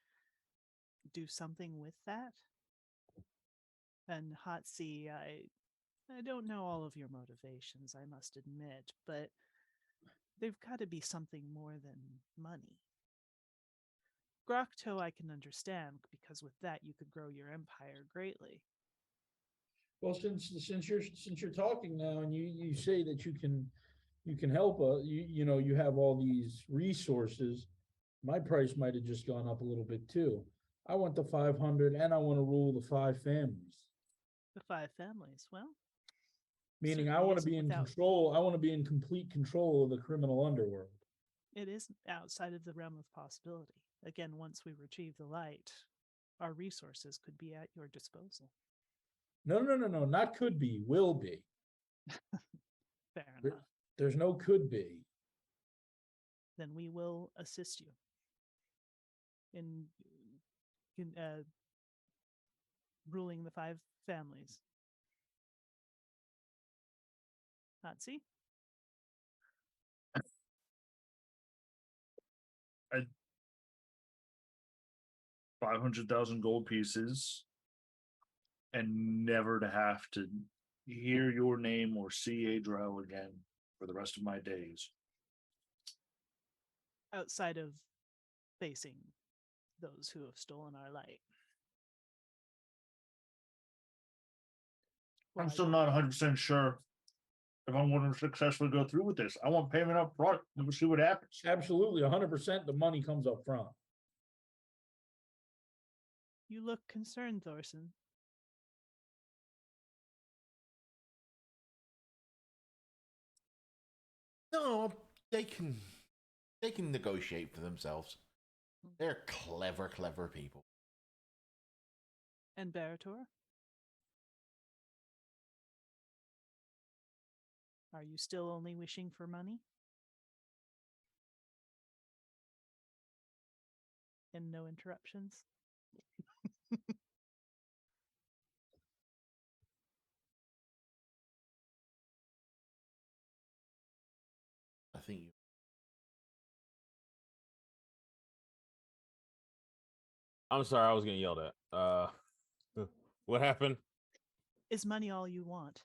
do something with that? And Hotsy, I don't know all of your motivations, I must admit, but they've got to be something more than money. Grokto I can understand, because with that you could grow your empire greatly. Well, since you're talking now, and you say that you can help you have all these resources, my price might have just gone up a little bit too. I want the 500, and I want to rule the 5 families. The 5 families, well, Meaning, I certainly want to isn't be in without- control. I want to be in complete control of the criminal underworld. it is outside of the realm of possibility. Again, once we retrieve the light, our resources could be at your disposal. No, not could be, will be. Fair There- enough. There's no could be. Then we will assist you in ruling the 5 families. Nazi? 500,000 gold pieces, and never to have to hear your name or see a drow again for the rest of my days. Outside of facing those who have stolen our light. I'm Well, still not 100% sure if I'm going to successfully go through with this. I want payment up front, and we'll see what happens. Absolutely, 100%. The money comes up front. You look concerned, Thorson. No, they can negotiate for themselves. They're clever people. And Barator? Are you still only wishing for money? and no interruptions. I think you. I'm sorry, I was getting yelled at. What happened? Is money all you want?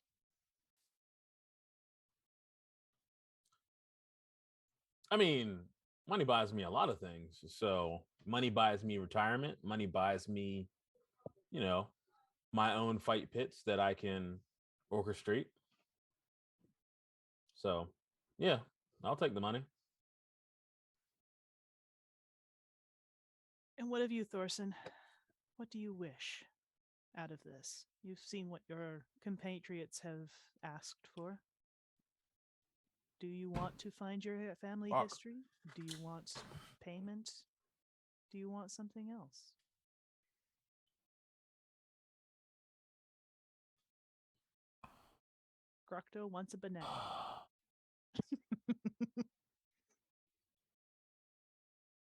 I mean, money buys me a lot of things. So money buys me retirement. Money buys me, you know, my own fight pits that I can orchestrate. So, yeah, I'll take the money. And what of you, Thorson? What do you wish out of this? You've seen what your compatriots have asked for. Do you want to find your family Fuck. history? Do you want payment? Do you want something else? Grokto wants a banana.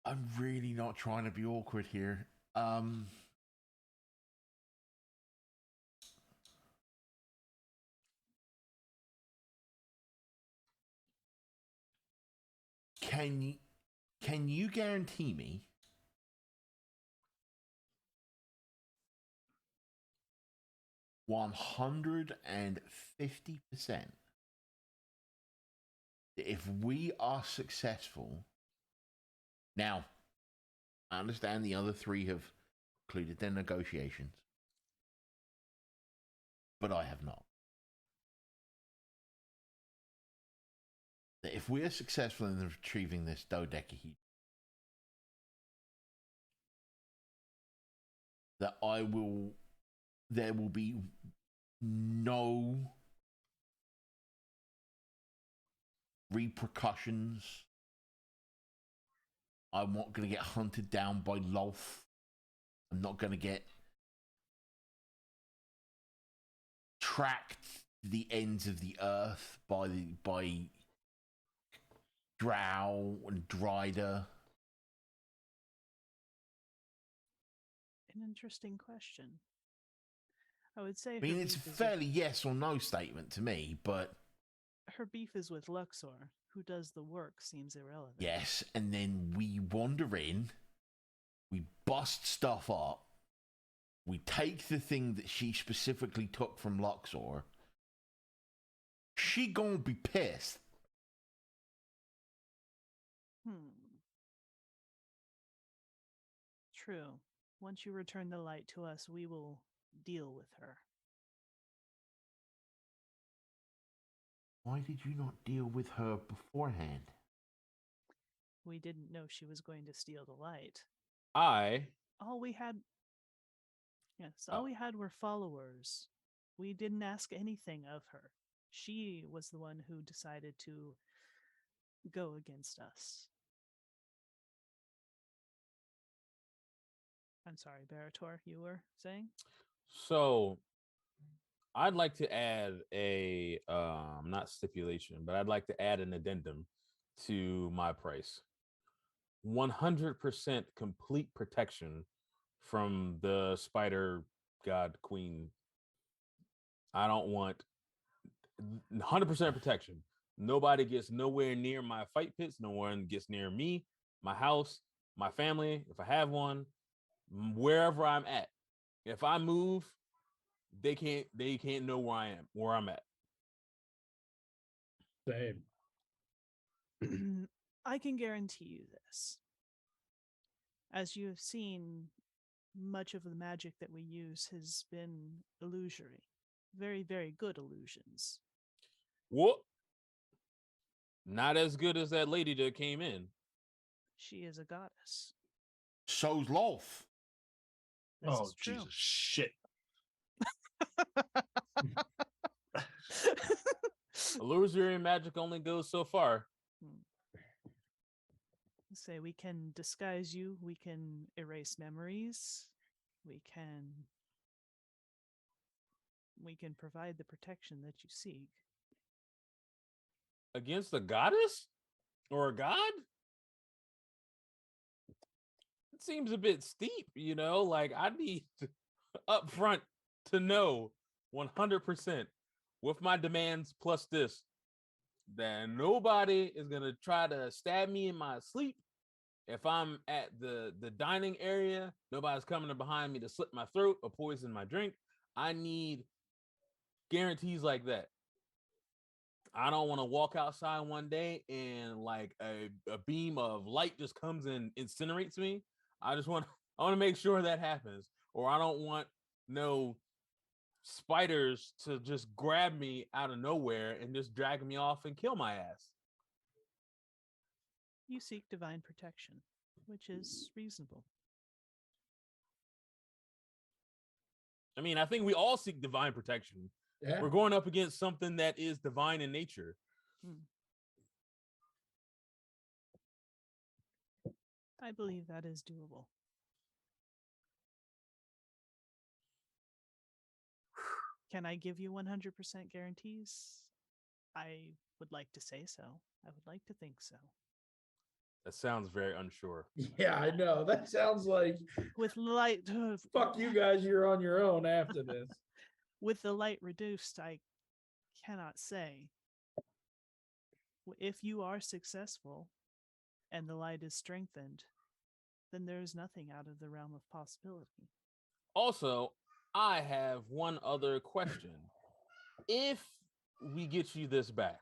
I'm really not trying to be awkward here. Can you guarantee me 150% that if we are successful, now I understand the other three have concluded their negotiations, but I have not. That if we are successful in retrieving this dodecahedron, that there will be no repercussions. I'm not going to get hunted down by Lolth. I'm not going to get tracked to the ends of the earth by Drow and Dryder. An interesting question. I would say I mean, it's a fairly yes or no statement to me, but her beef is with Luxor. Who does the work seems irrelevant. yes, and then we wander in, we bust stuff up, we take the thing that she specifically took from Luxor. She gonna be pissed. True. Once you return the light to us, we will deal with her. Why did you not deal with her beforehand? We didn't know she was going to steal the light. All we had were followers. We didn't ask anything of her. She was the one who decided to go against us. I'm sorry, Barator, you were saying? So I'd like to add a not stipulation, but I'd like to add an addendum to my price. 100% complete protection from the spider god queen. I don't want 100% protection. Nobody gets nowhere near my fight pits. No one gets near me, my house, my family, if I have one, wherever I'm at. If I move, they can't know where I'm at. Same. I can guarantee you this. As you have seen, much of the magic that we use has been illusory. Very, very good illusions. What? Not as good as that lady that came in. She is a goddess. So's Lolth. This Oh, is true. Jesus, shit. Illusory magic only goes so far. Say we can disguise you, we can erase memories, we can provide the protection that you seek. Against a goddess? Or a god? seems a bit steep, like I need to, up front to know 100% with my demands plus this that nobody is going to try to stab me in my sleep. If I'm at the dining area, nobody's coming behind me to slit my throat or poison my drink. I need guarantees like that. I don't want to walk outside one day and like a beam of light just comes and incinerates me. I want to make sure that happens. Or I don't want no spiders to just grab me out of nowhere and just drag me off and kill my ass. You seek divine protection, which is reasonable. I mean, I think we all seek divine protection. Yeah. We're going up against something that is divine in nature. I believe that is doable. Can I give you 100% guarantees? I would like to say so. I would like to think so. That sounds very unsure. Yeah, I know. That sounds like With light, fuck you guys, you're on your own after this. with the light reduced, I cannot say. If you are successful and the light is strengthened, then there is nothing out of the realm of possibility. Also, I have one other question. If we get you this back,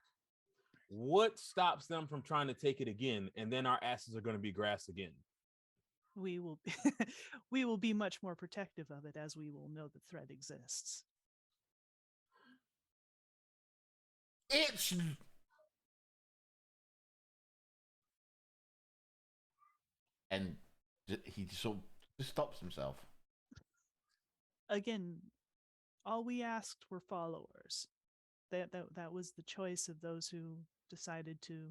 what stops them from trying to take it again, and then our asses are going to be grass again? We will we will be much more protective of it, as we will know the threat exists. It's and he sort of just stops himself. Again, all we asked were followers. That was the choice of those who decided to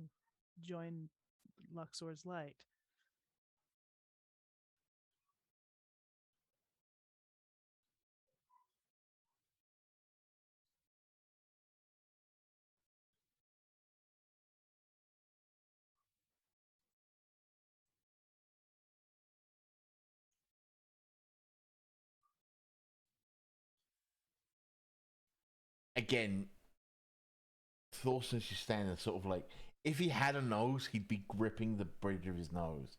join Luxor's light. Again, Thorsten's just standing there, sort of like, if he had a nose, he'd be gripping the bridge of his nose.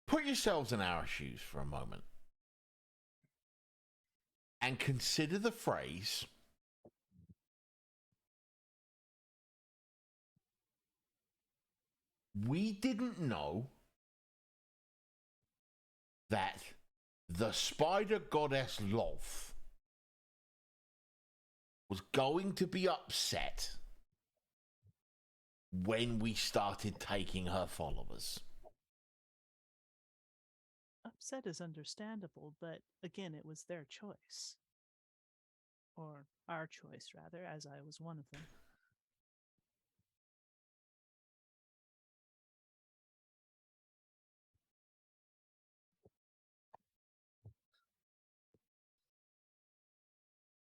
Put yourselves in our shoes for a moment and consider the phrase, we didn't know that the spider goddess Lolth was going to be upset when we started taking her followers. Upset is understandable, but again, it was their choice. Or our choice, rather, as I was one of them.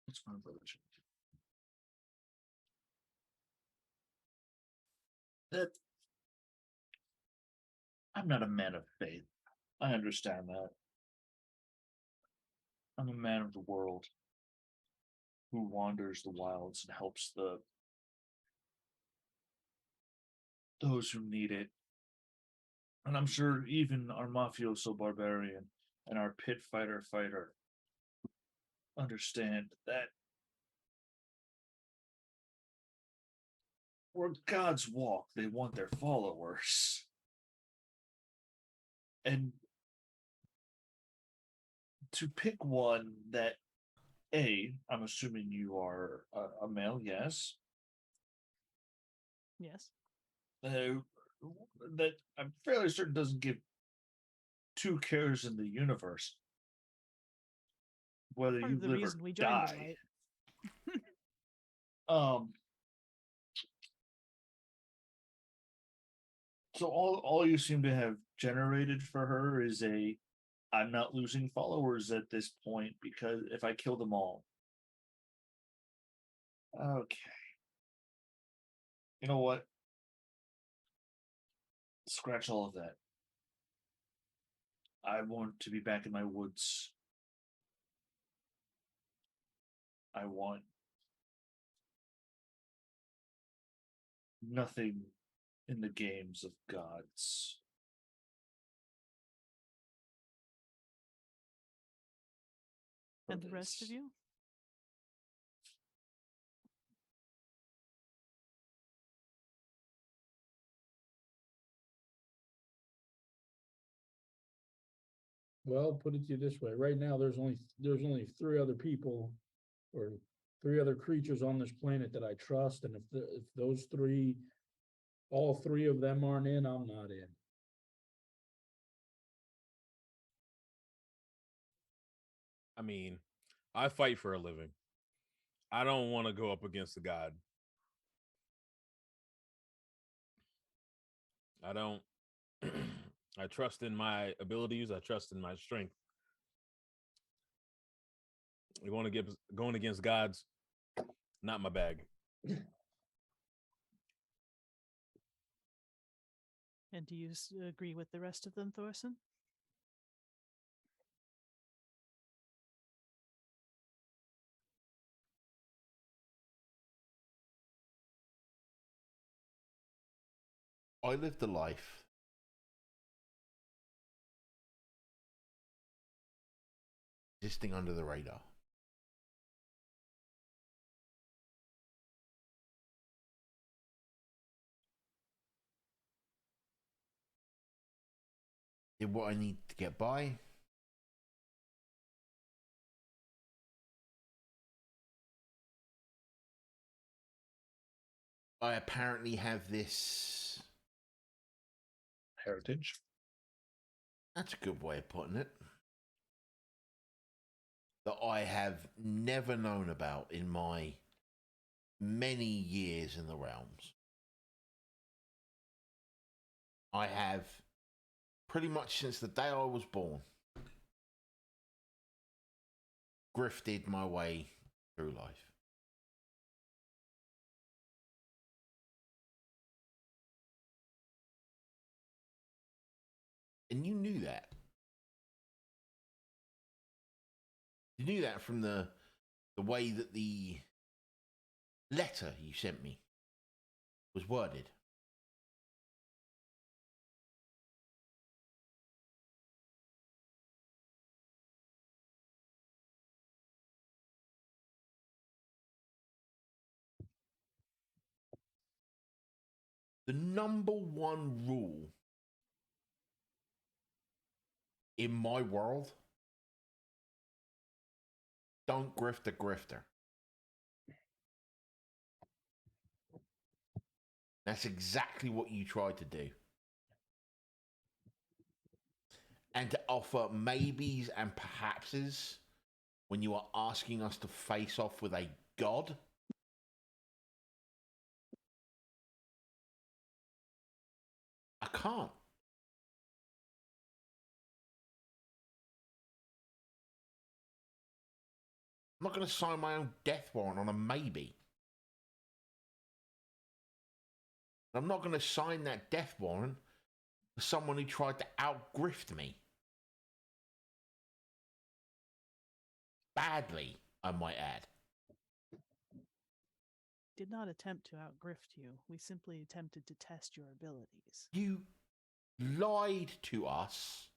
What's my religion? That I'm not a man of faith. I understand that. I'm a man of the world who wanders the wilds and helps those who need it. And I'm sure even our mafioso barbarian and our pit fighter understand that where gods walk, they want their followers. And to pick one that, I'm assuming you are a male, yes? Yes. That I'm fairly certain doesn't give two cares in the universe whether Part you of the live or reason we joined the die. light. So all you seem to have generated for her is I'm not losing followers at this point because if I kill them all, Okay. You know what? Scratch all of that. I want to be back in my woods. I want nothing in the games of gods. for And the rest of this. you? Well, put it to you this way, right now, there's only three other people or three other creatures on this planet that I trust, and if those three, all three of them aren't in, I'm not in. I mean, I fight for a living. I don't want to go up against a god. I don't. I trust in my abilities. I trust in my strength. Going against gods, not my bag. And do you agree with the rest of them, Thorson? I lived a life existing under the radar. Did what I need to get by. I apparently have this. Heritage. That's a good way of putting it. That I have never known about in my many years in the realms. I have pretty much since the day I was born grifted my way through life. And you knew that. You knew that from the way that the letter you sent me was worded. The number one rule in my world: don't grift a grifter. That's exactly what you tried to do. And to offer maybes and perhapses when you are asking us to face off with a god. I can't. I'm not going to sign my own death warrant on a maybe. I'm not going to sign that death warrant for someone who tried to out-grift me. Badly, I might add. Did not attempt to outgrift you. We simply attempted to test your abilities. You lied to us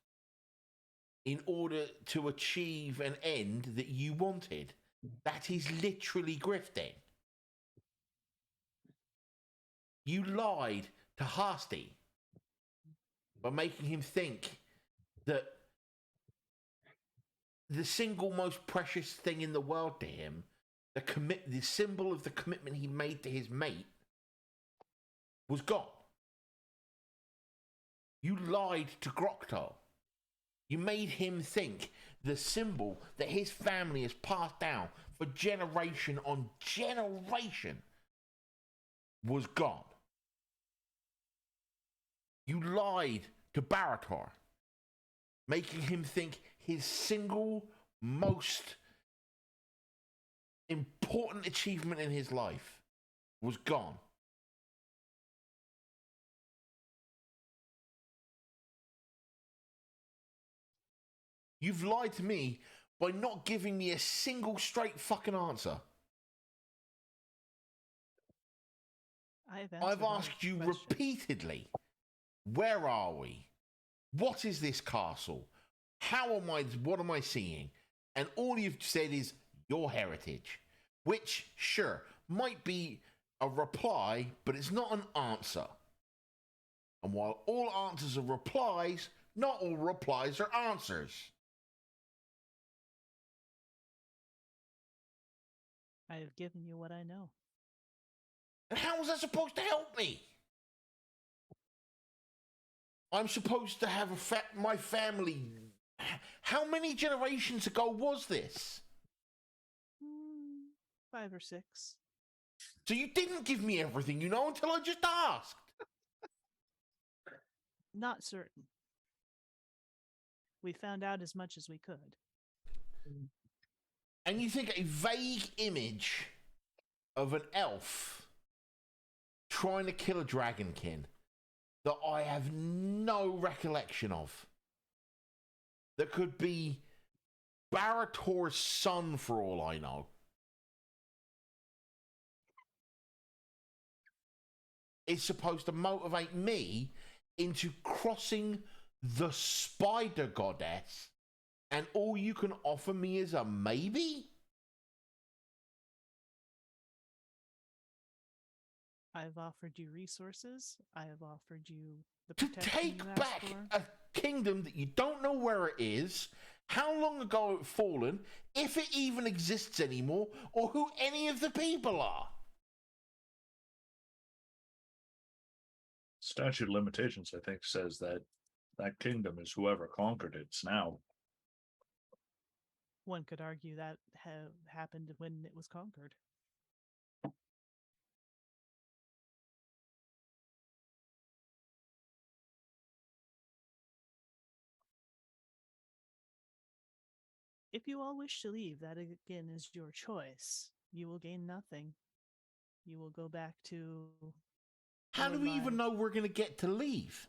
in order to achieve an end that you wanted. That is literally grifting. You lied to Hasty by making him think that the single most precious thing in the world to him, the symbol of the commitment he made to his mate, was gone. You lied to Groktal. You made him think the symbol that his family has passed down for generation on generation was gone. You lied to Barator, making him think his single most important achievement in his life was gone. You've lied to me by not giving me a single straight fucking answer. I've asked you repeatedly, where are we? What is this castle? What am I seeing? And all you've said is your heritage, which, sure, might be a reply, but it's not an answer. And while all answers are replies, not all replies are answers. I have given you what I know. And how is that supposed to help me? I'm supposed to have my family. How many generations ago was this? 5 or 6. So you didn't give me everything you know until I just asked. Not certain. We found out as much as we could. And you think a vague image of an elf trying to kill a dragonkin that I have no recollection of, that could be Barator's son for all I know, is supposed to motivate me into crossing the spider goddess, and all you can offer me is a maybe? I've offered you resources. I have offered you the To protection take you asked back for. a kingdom that you don't know where it is, how long ago it fallen, if it even exists anymore, or who any of the people are. Statute of limitations, I think, says that that kingdom is whoever conquered it. It's now. One could argue that happened when it was conquered. If you all wish to leave, that again is your choice. You will gain nothing. You will go back to. How do your we even lives. know we're going to get to leave?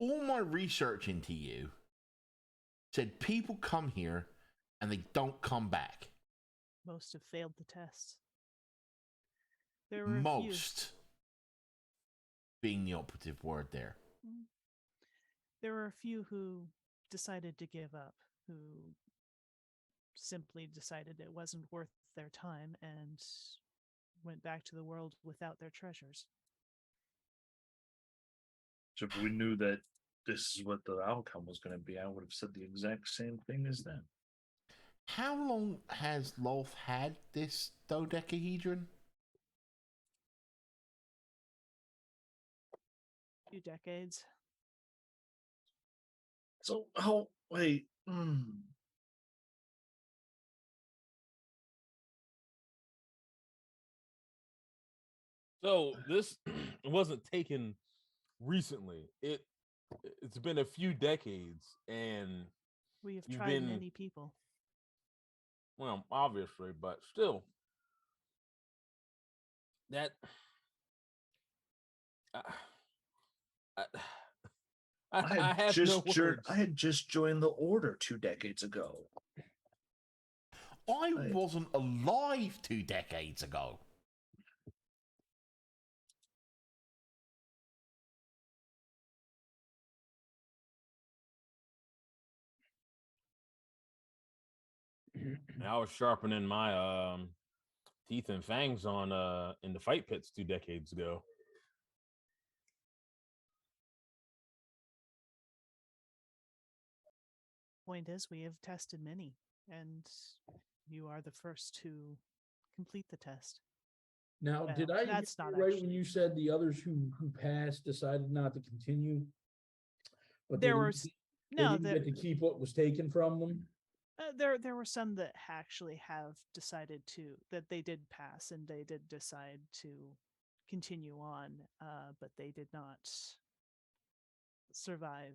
All my research into you said people come here and they don't come back. Most have failed the test. There were Most being the operative word there. There were a few who decided to give up, who simply decided it wasn't worth their time and went back to the world without their treasures. So if we knew that this is what the outcome was going to be, I would have said the exact same thing as them. How long has Lolth had this dodecahedron? A few decades. So, oh, wait. So this wasn't taken recently. It's been a few decades, and We have you've tried been many people. well, obviously, but still, that I, I have no words. I had just joined the order 2 decades ago. I wasn't alive 2 decades ago. I was sharpening my teeth and fangs on in the fight pits 2 decades ago. Point is, we have tested many, and you are the first to complete the test. Now, Well, did I hear that's not you right when actually- you said the others who passed decided not to continue? But There they were didn't- no, they didn't get to keep what was taken from them. there were some that actually have decided that they did pass, and they did decide to continue on, but they did not survive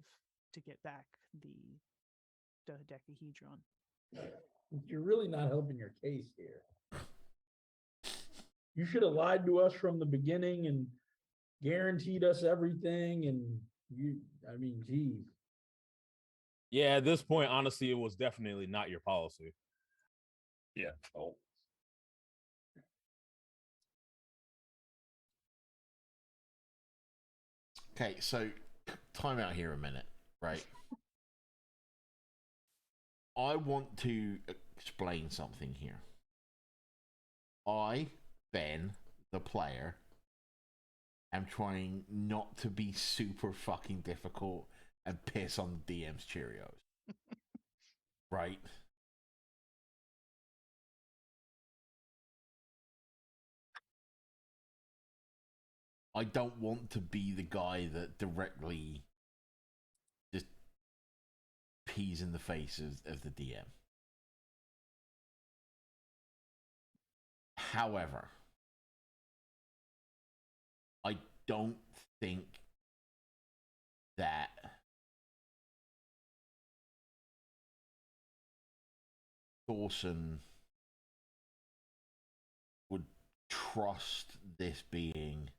to get back the dodecahedron. You're really not helping your case here. You should have lied to us from the beginning and guaranteed us everything. And geez. Yeah, at this point, honestly, it was definitely not your policy. Yeah. Oh. Okay, so time out here a minute, right? I want to explain something here. I, Ben, the player, am trying not to be super fucking difficult and piss on the DM's Cheerios. Right? I don't want to be the guy that directly just pees in the face of the DM. However, I don't think that Dawson would trust this being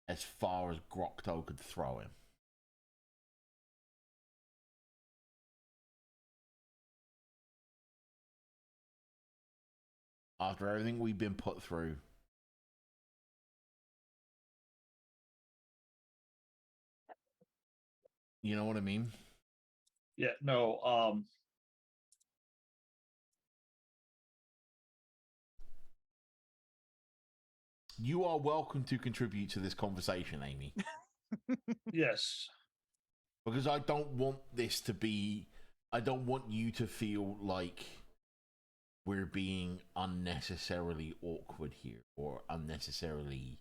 as far as Grokto could throw him. After everything we've been put through, you know what I mean? Yeah, no, You are welcome to contribute to this conversation, Amy. yes. Because I don't want this to be... I don't want you to feel like we're being unnecessarily awkward here or unnecessarily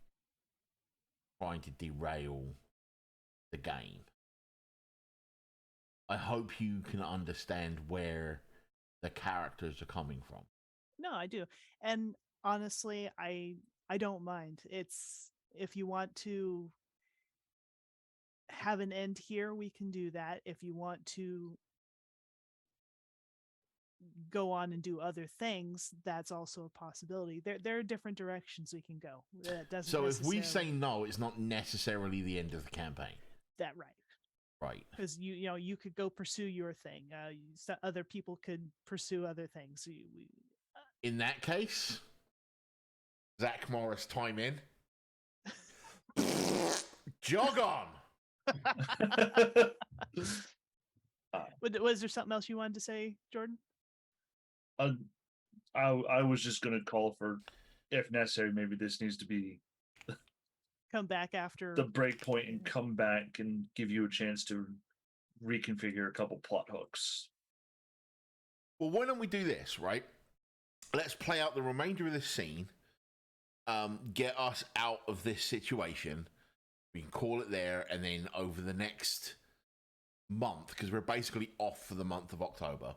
trying to derail the game. I hope you can understand where the characters are coming from. No, I do. And honestly, I don't mind. It's, if you want to have an end here, we can do that. If you want to go on and do other things, that's also a possibility. There are different directions we can go. That doesn't So if we necessarily- say no, it's not necessarily the end of the campaign. that right. Right. Because you could go pursue your thing. Other people could pursue other things. In that case, Zach Morris, time in. Jog on. Was there something else you wanted to say, Jordan? I was just going to call for, if necessary, maybe this needs to be Come back after the break point and come back and give you a chance to reconfigure a couple plot hooks. Well, why don't we do this, right? Let's play out the remainder of this scene. Get us out of this situation. We can call it there, and then over the next month, because we're basically off for the month of October,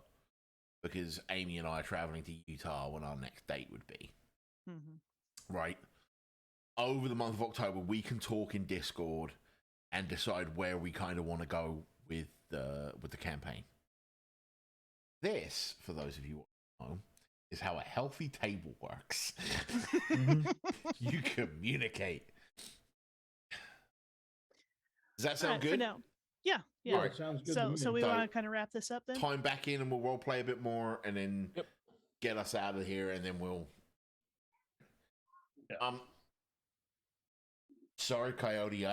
because Amy and I are traveling to Utah when our next date would be. Mm-hmm. Right? Over the month of October, we can talk in Discord and decide where we kind of want to go with the campaign. This, for those of you who don't know, is how a healthy table works. You communicate. Does that sound good? For now. Yeah. Yeah, it sounds good. to me. So we So- want to kind of wrap this up then? Time back in and we'll role play a bit more and then Yep. get us out of here and then we'll... Yeah. Sorry, Coyote,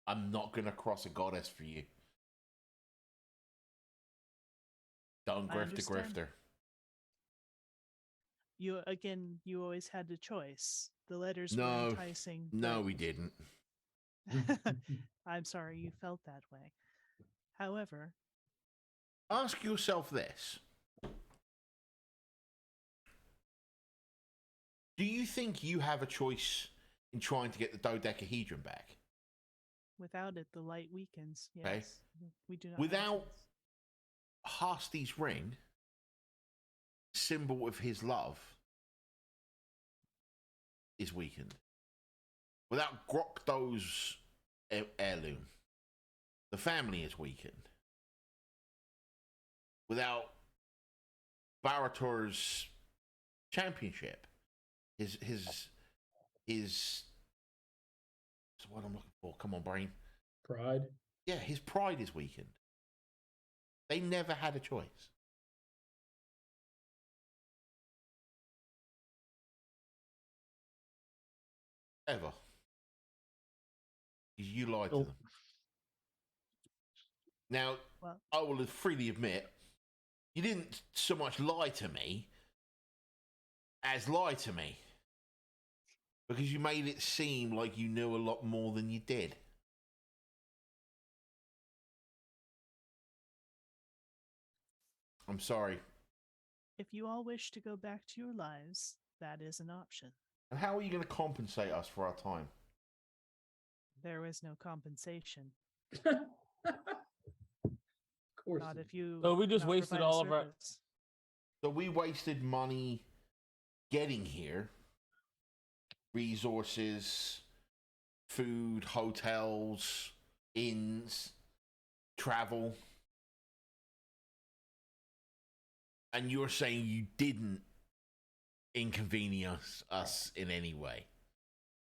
I'm not going to cross a goddess for you. Don't I grift a understand. grifter. You always had the choice. The letters No. were enticing. No, we didn't. but I'm sorry you felt that way. However, Ask yourself this. Do you think you have a choice in trying to get the dodecahedron back? without it, the light weakens. Yes, Okay. we do not. have a Without- choice. Hasti's ring, symbol of his love, is weakened. Without Grokdo's heirloom, the family is weakened. Without Barator's championship, his what's what I'm looking for? Come on, brain. Pride. Yeah, his pride is weakened. They never had a choice. Ever. You lied to Nope. them. Now, Well, I will freely admit, you didn't so much lie to me as lie to me. Because you made it seem like you knew a lot more than you did. I'm sorry. if you all wish to go back to your lives, that is an option. And how are you going to compensate us for our time? There is no compensation. Of course. Not if you. So we just cannot wasted provide a all of our- service. So we wasted money getting here, resources, food, hotels, inns, travel. And you're saying you didn't inconvenience us in any way.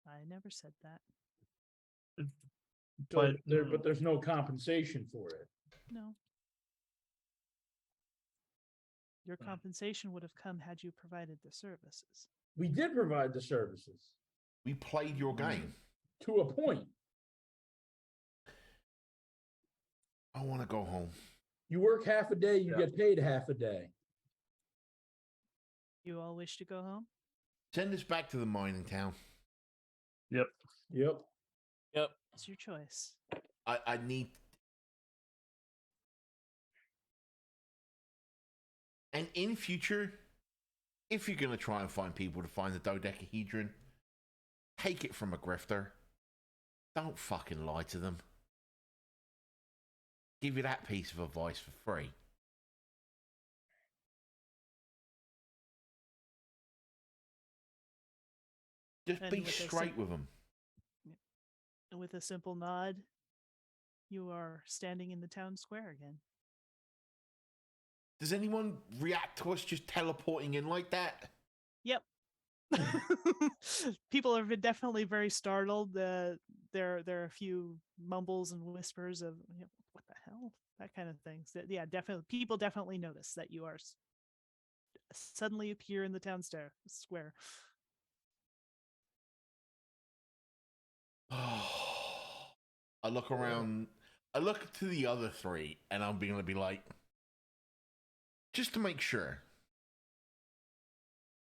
I never said that. but there's no compensation for it. No. Your compensation would have come had you provided the services. We did provide the services We played your game. to a point. I want to go home. You work half a day, you Yeah. get paid half a day. You all wish to go home? Send us back to the mining town. Yep. Yep. Yep. It's your choice. I need. And in future, if you're going to try and find people to find the dodecahedron, take it from a grifter. Don't fucking lie to them. Give you that piece of advice for free. Just And be with a straight with them. And with a simple nod, you are standing in the town square again. Does anyone react to us just teleporting in like that? Yep. People have been definitely very startled. There are a few mumbles and whispers of what the hell, that kind of thing. So, yeah, definitely, people definitely notice that you are suddenly appear in the town square. I look around. I look to the other three, and I'm going to be like, just to make sure.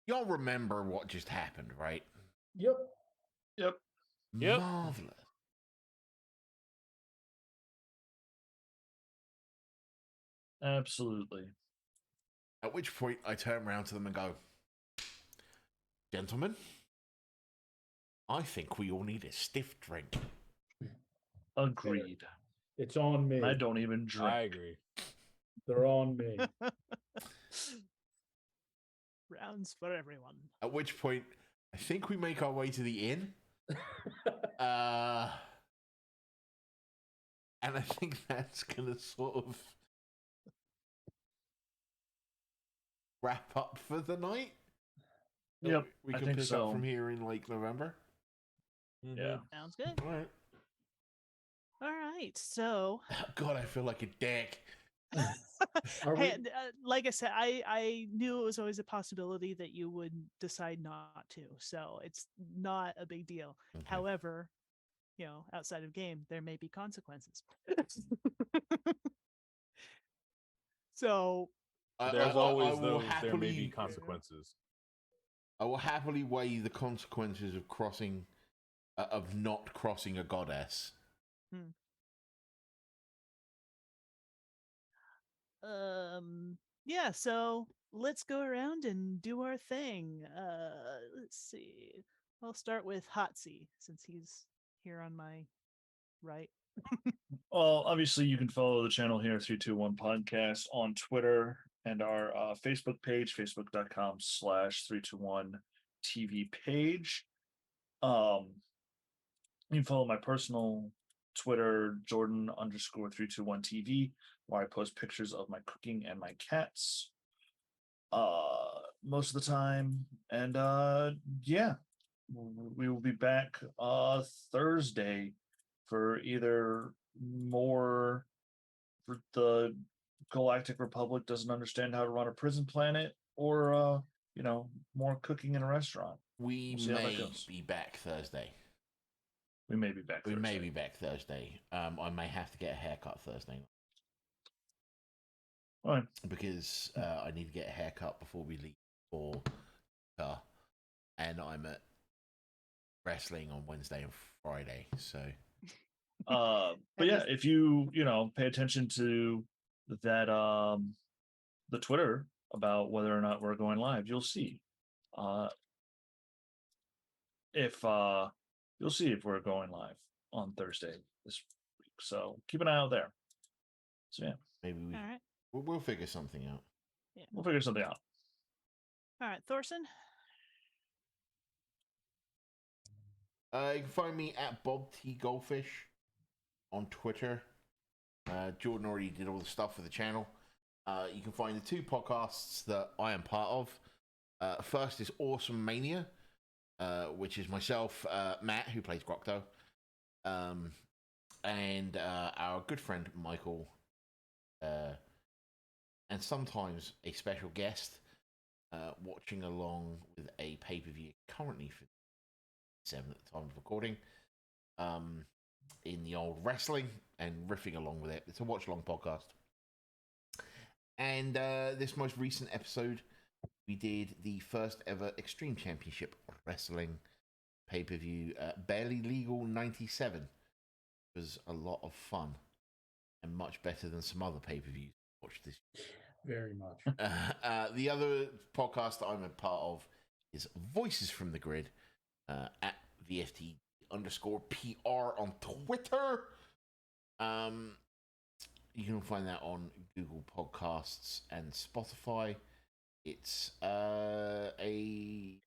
Y'all remember what just happened, right? Yep. Yep. Yep. Marvelous. Absolutely. At which point, I turn around to them and go, gentlemen, I think we all need a stiff drink. Agreed. It's on me. I don't even drink. I agree. They're on me. Rounds for everyone. At which point, I think we make our way to the inn. And I think that's going to sort of wrap up for the night. Yep, We I can think pick so. up from here in like November. Yeah. Sounds good. All right. All right. So, God, I feel like a dick. Are we- hey, like I said, I knew it was always a possibility that you would decide not to. So it's not a big deal. Okay. However, outside of game, there may be consequences. So There's I always will those. There may be happily- consequences. I will happily weigh the consequences of of not crossing a goddess. yeah, so let's go around and do our thing. Let's see. I'll start with Hatsi since he's here on my right. Well, obviously, you can follow the channel here, 321 Podcast, on Twitter and our Facebook page, facebook.com/321 TV page. You can follow my personal Twitter, Jordan_321TV, where I post pictures of my cooking and my cats most of the time. And yeah, we will be back Thursday for either more for the Galactic Republic doesn't understand how to run a prison planet, or more cooking in a restaurant. We We'll see how that may goes. be back Thursday. We may be back. We may Thursday. be back Thursday. I may have to get a haircut Thursday Fine. because I need to get a haircut before we leave for and I'm at wrestling on Wednesday and Friday. So, but yeah, if you pay attention to that the Twitter about whether or not we're going live, you'll see. If you'll see if we're going live on Thursday this week. So keep an eye out there. So yeah, maybe All right. we'll figure something out. we'll figure something out. All right, Thorson. You can find me at Bob T Goldfish on Twitter. Jordan already did all the stuff for the channel. You can find the two podcasts that I am part of. First is Awesome Mania, which is myself, Matt, who plays Grocto, and our good friend Michael, and sometimes a special guest, watching along with a pay-per-view currently for 7 at the time of recording, in the old wrestling and riffing along with it. It's a watch-along podcast. And this most recent episode, we did the first ever Extreme Championship Wrestling pay-per-view, Barely Legal 97. It was a lot of fun and much better than some other pay-per-views I watched this year. Very much. The other podcast that I'm a part of is Voices from the Grid, at VFT_PR on Twitter. You can find that on Google Podcasts and Spotify. It's a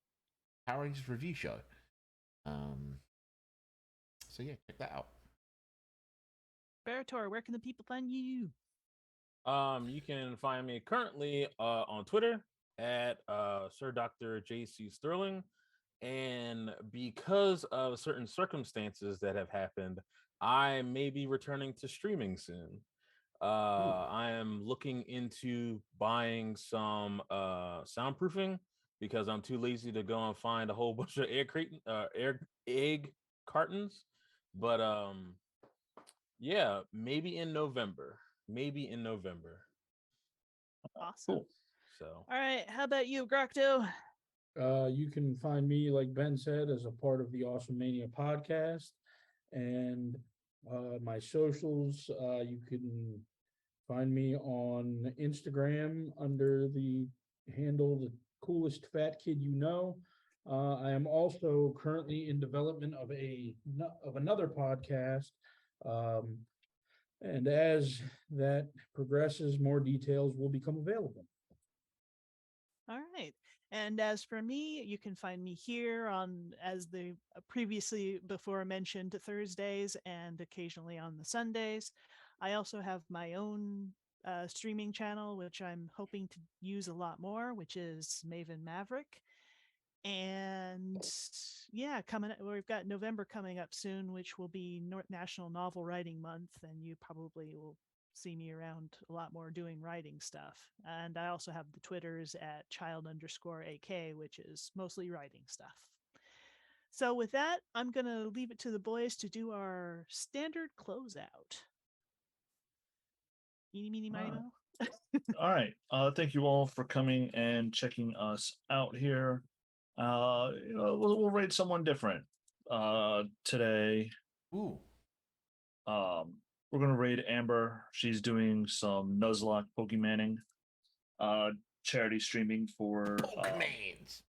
Power Rangers review show. So yeah, check that out. Barator, where can the people find you? You can find me currently on Twitter at Sir Dr. JC Sterling. And because of certain circumstances that have happened, I may be returning to streaming soon. I am looking into buying some soundproofing because I'm too lazy to go and find a whole bunch of egg cartons. But yeah, maybe in November. Awesome. Cool. So All right, how about you, Grocto? You can find me, like Ben said, as a part of the Awesome Mania podcast, and my socials. You can find me on Instagram under the handle "the coolest fat kid you know." I am also currently in development of another podcast, and as that progresses, more details will become available. All right. And as for me, you can find me here on, as the previously before mentioned, Thursdays and occasionally on the Sundays. I also have my own streaming channel, which I'm hoping to use a lot more, which is Maven Maverick. And yeah, we've got November coming up soon, which will be National Novel Writing Month, and you probably will see me around a lot more doing writing stuff. And I also have the Twitters at child_AK, which is mostly writing stuff. So with that, I'm going to leave it to the boys to do our standard closeout. Eeny, meeny, miny, mo. All right. Thank you all for coming and checking us out here. We'll rate someone different today. Ooh. We're gonna raid Amber. She's doing some Nuzlocke Pokemonning, charity streaming for Pokemans.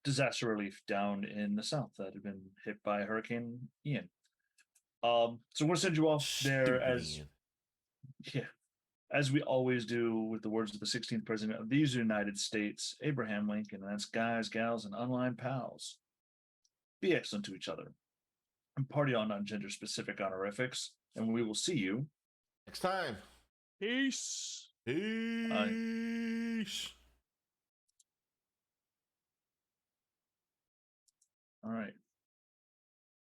disaster relief down in the south that had been hit by Hurricane Ian. So we're gonna send you off there as we always do, with the words of the 16th president of these United States, Abraham Lincoln. And that's guys, gals, and online pals. Be excellent to each other. and party on gender specific honorifics, and we will see you Next time. Peace. Peace. All right.